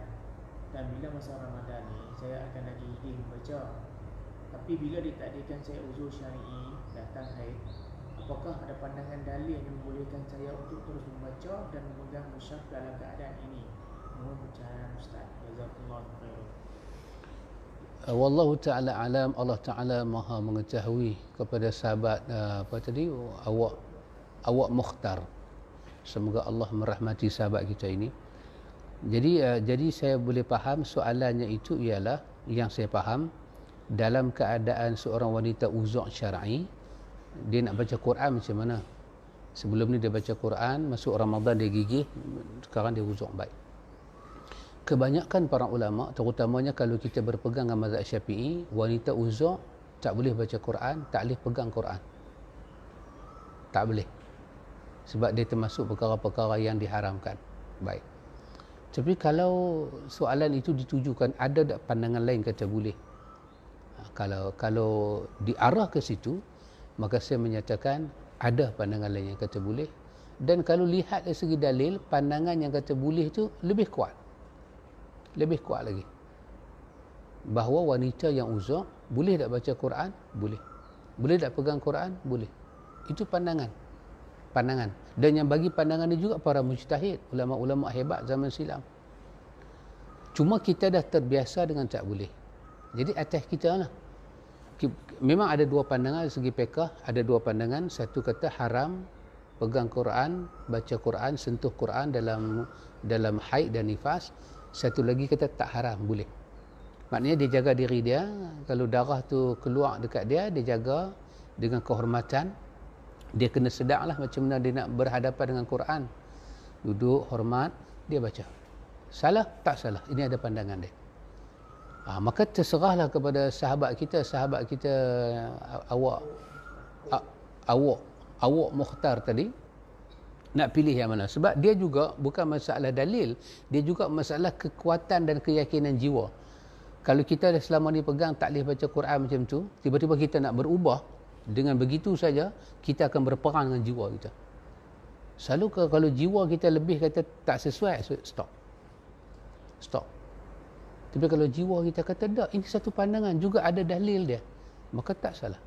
Dan bila masa Ramadan ni, saya akan lagi gigih membaca. Tapi bila ditakdirkan saya uzur syar'i, datang haid, apakah ada pandangan dalil yang membolehkan saya untuk terus membaca dan memegang mushaf dalam keadaan ini? Mohon pencerahan Ustaz. Jazakumullah khairan. Wallahu ta'ala alam. Allah Ta'ala maha mengetahui. Kepada sahabat awak Mukhtar, semoga Allah merahmati sahabat kita ini. Jadi saya boleh faham soalannya itu ialah, yang saya faham, dalam keadaan seorang wanita uzur syar'i, dia nak baca Quran macam mana? Sebelum ni dia baca Quran, masuk Ramadan dia gigih, sekarang dia uzur. Baik. Kebanyakan para ulama, terutamanya kalau kita berpegang dengan mazhab Syafi'i, wanita uzur tak boleh baca Quran, tak boleh pegang Quran. Tak boleh. Sebab dia termasuk perkara-perkara yang diharamkan. Baik. Tapi kalau soalan itu ditujukan, ada tak pandangan lain kata boleh? Kalau diarah ke situ, maka saya menyatakan ada pandangan lain yang kata boleh. Dan kalau lihat dari segi dalil, pandangan yang kata boleh itu lebih kuat. Lebih kuat lagi. Bahawa wanita yang uzur boleh tak baca Quran? Boleh. Boleh tak pegang Quran? Boleh. Itu pandangan. Dan yang bagi pandangan ini juga para mujtahid, ulama-ulama hebat zaman silam. Cuma kita dah terbiasa dengan tak boleh. Jadi atas kita lah. Memang ada dua pandangan dari segi fiqh, ada dua pandangan. Satu kata haram pegang Quran, baca Quran, sentuh Quran dalam haid dan nifas. Satu lagi kata tak haram, boleh. Maknanya dia jaga diri dia, kalau darah tu keluar dekat dia, dia jaga dengan kehormatan. Dia kena sedar lah macam mana dia nak berhadapan dengan Quran. Duduk, hormat, dia baca. Salah? Tak salah. Ini ada pandangan dia. Maka terserahlah kepada sahabat kita awak Mukhtar tadi, nak pilih yang mana. Sebab dia juga bukan masalah dalil, dia juga masalah kekuatan dan keyakinan jiwa. Kalau kita dah selama ni pegang tak boleh baca Quran macam tu, tiba-tiba kita nak berubah, dengan begitu saja kita akan berperang dengan jiwa kita. Selalu kalau jiwa kita lebih kata tak sesuai, stop. Tapi kalau jiwa kita kata tak, ini satu pandangan, juga ada dalil dia, maka tak salah.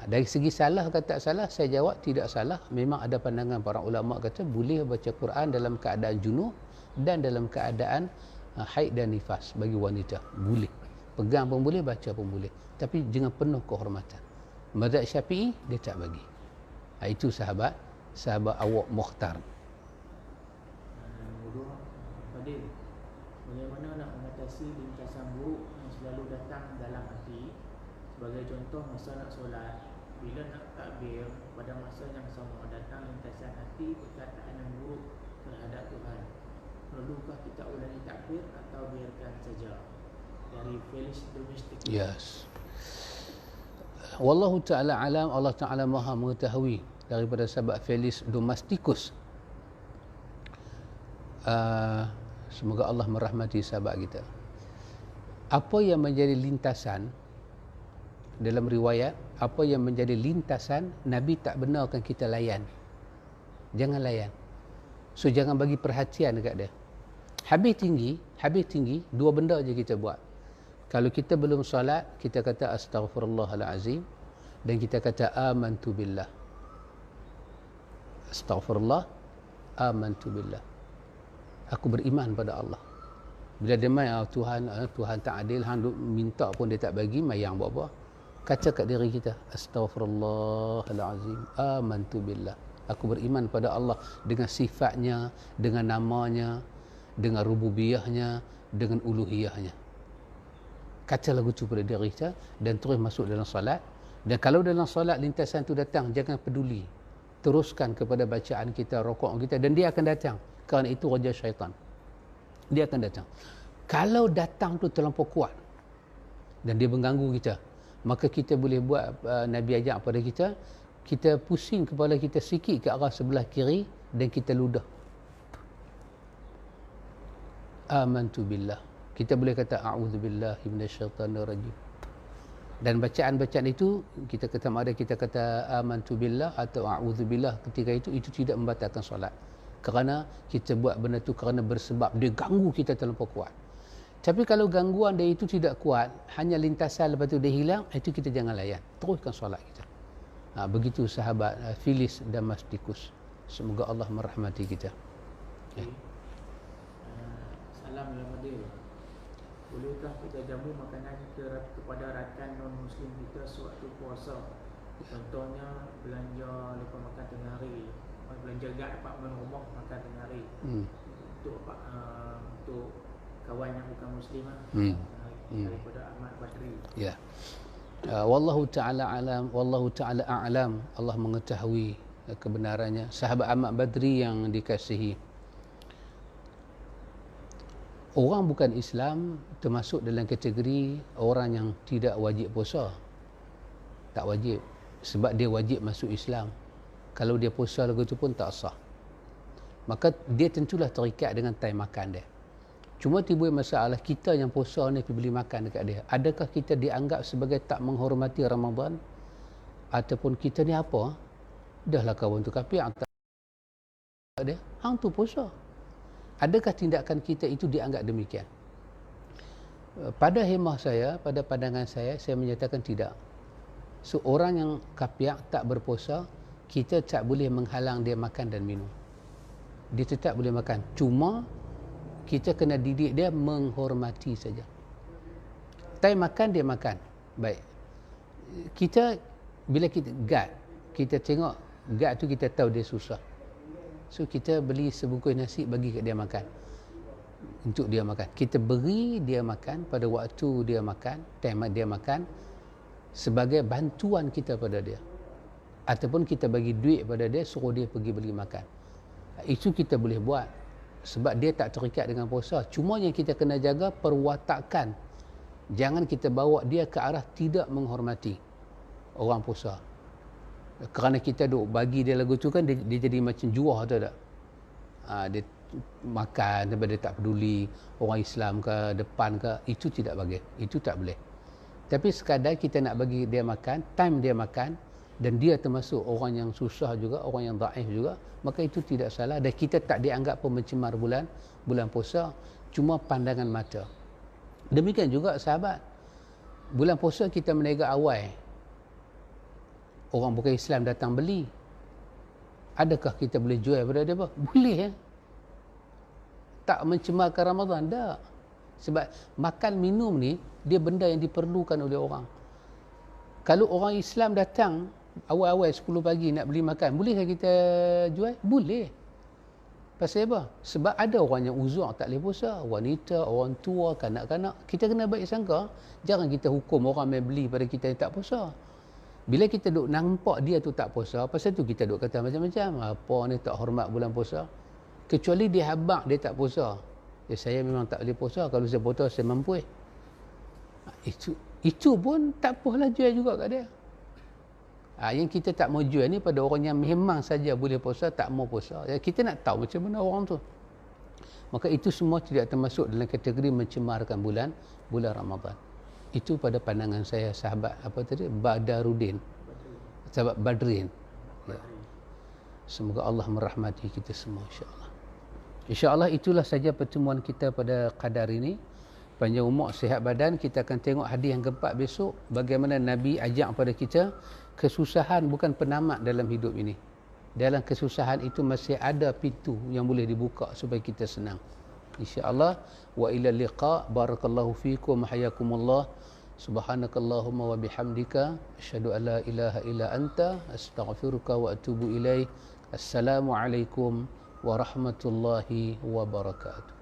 Dari segi salah ke tak salah, saya jawab tidak salah. Memang ada pandangan para ulama kata boleh baca Quran dalam keadaan junub dan dalam keadaan haid dan nifas bagi wanita. Boleh. Pegang pun boleh, baca pun boleh. Tapi dengan penuh kehormatan. Mazhab Syafi'i dia tak bagi. Itu sahabat awak Mukhtar. adil. Bagaimana nak mengatasi lintasan buruk yang selalu datang dalam hati? Sebagai contoh, masa nak solat, bila nak takbir, pada masa yang sama datang lintasan hati perkataan yang buruk terhadap Tuhan. Perlukah kita ulangi takbir atau biarkan saja? Dari Felix Domestic. Yes. Wallahu ta'ala alam, Allah ta'ala maha mengetahui. Daripada sahabat Felix Domesticus. Semoga Allah merahmati sahabat kita. Apa yang menjadi lintasan dalam riwayat, apa yang menjadi lintasan, Nabi tak benarkan kita layan. Jangan layan. So jangan bagi perhatian dekat dia. Habis tinggi, dua benda je kita buat. Kalau kita belum solat, kita kata astaghfirullahalazim dan kita kata amantu billah. Astaghfirullah, amantu billah. Aku beriman pada Allah. Bila dia main, Tuhan tak adil, hang minta pun dia tak bagi, mayang buat apa? Kaca kat diri kita, astaghfirullahalazim, amantu billah. Aku beriman pada Allah dengan sifatnya, dengan namanya, dengan rububiyahnya, dengan uluhiyahnya. Kaca lagu tu pada diri kita dan terus masuk dalam solat. Dan kalau dalam solat lintasan tu datang, jangan peduli. Teruskan kepada bacaan kita, rokok kita, dan dia akan datang. Kerana itu raja syaitan. Dia akan datang. Kalau datang tu terlampau kuat dan dia mengganggu kita, maka kita boleh buat, Nabi ajak pada kita, kita pusing kepala kita sikit ke arah sebelah kiri dan kita ludah. Amantu billah. Kita boleh kata a'udzubillahi minasyaitanirrajim. Dan bacaan-bacaan itu kita kata ada, kita kata amantu billah atau a'udzubillah ketika itu tidak membatalkan solat. Kerana kita buat benda tu kerana bersebab dia ganggu kita terlampau kuat. Tapi kalau gangguan dia itu tidak kuat, hanya lintasan lepas tu dia hilang, itu kita jangan layan. Teruskan solat kita. Begitu sahabat Felix Domesticus. Semoga Allah merahmati kita. Okay. Salam daripada dia. Bolehkah kita jamu makanan kepada rakan non-Muslim kita sewaktu puasa? Contohnya belanja lepas makan tengah hari, belanja gak apartmen rumah makan tengah hari. Untuk kawan yang bukan Muslim daripada Ahmad Badri. Ya. Wallahu ta'ala alam, wallahu ta'ala a'lam. Allah mengetahui kebenarannya. Sahabat Ahmad Badri yang dikasihi, orang bukan Islam termasuk dalam kategori orang yang tidak wajib puasa. Tak wajib. Sebab dia wajib masuk Islam. Kalau dia puasa lagu tu pun tak sah. Maka dia tentulah terikat dengan time makan dia. Cuma timbul masalah, kita yang puasa ni pergi beli makan dekat dia. Adakah kita dianggap sebagai tak menghormati Ramadan? Ataupun kita ni apa? Dahlah kawan tu kafir, tak dia. Hang tu puasa. Adakah tindakan kita itu dianggap demikian? Pada hemah saya, pada pandangan saya menyatakan tidak. So, orang yang kafir tak berpuasa, kita tak boleh menghalang dia makan dan minum. Dia tetap boleh makan. Cuma kita kena didik dia menghormati saja. Time makan, dia makan. Baik. Kita, bila kita kita tengok gad tu, kita tahu dia susah. So, kita beli sebungkus nasi, bagi kat dia makan. Untuk dia makan. Kita beri dia makan pada waktu dia makan, time dia makan, sebagai bantuan kita pada dia. Ataupun kita bagi duit pada dia, suruh dia pergi beli makan. Itu kita boleh buat. Sebab dia tak terikat dengan puasa. Cuma yang kita kena jaga perwatakan. Jangan kita bawa dia ke arah tidak menghormati orang puasa. Kerana kita duk bagi dia lagu tu kan, dia jadi macam juah tu tak? Dia makan tapi dia tak peduli orang Islam ke, depan ke, itu tidak bagi. Itu tak boleh. Tapi sekadar kita nak bagi dia makan, time dia makan, dan dia termasuk orang yang susah juga, orang yang dhaif juga, maka itu tidak salah. Dan kita tak dianggap pun mencemar bulan puasa, cuma pandangan mata. Demikian juga sahabat, bulan puasa kita meniaga awal, orang bukan Islam datang beli, adakah kita boleh jual pada dia? Boleh ya? Tak mencemarkan Ramadan, tak. Sebab makan minum ni, dia benda yang diperlukan oleh orang. Kalau orang Islam datang awal-awal 10 pagi nak beli makan, bolehkah kita jual? Boleh. Pasal apa? Sebab ada orang yang uzur tak boleh puasa, wanita, orang tua, kanak-kanak. Kita kena baik sangka, jangan kita hukum orang main beli pada kita yang tak puasa. Bila kita duk nampak dia tu tak puasa, pasal tu kita duk kata macam-macam, apa ni tak hormat bulan puasa. Kecuali dia habaq dia tak puasa. Ya, saya memang tak boleh puasa, kalau saya puasa saya mampu. Itu pun tak apalah, jual juga kat dia. Yang kita tak mau jual ni pada orang yang memang saja boleh puasa, tak mau puasa. Kita nak tahu macam mana orang tu. Maka itu semua tidak termasuk dalam kategori mencemarkan bulan Ramadan. Itu pada pandangan saya, sahabat apa tadi, Badaruddin, sahabat Badrin. Ya. Semoga Allah merahmati kita semua, insya-Allah. InsyaAllah itulah saja pertemuan kita pada qadar ini. Panjang umur, sihat badan. Kita akan tengok hadis yang keempat besok. Bagaimana Nabi ajak pada kita, kesusahan bukan penamat dalam hidup ini. Dalam kesusahan itu masih ada pintu yang boleh dibuka supaya kita senang. InsyaAllah. Wa ila liqa. Barakallahu fikum. Hayakumullah. Subhanakallahumma wa bihamdika. Asyhadu an la ilaha illa anta. Astaghfiruka wa atubu ilaih. Assalamualaikum warahmatullahi wabarakatuh.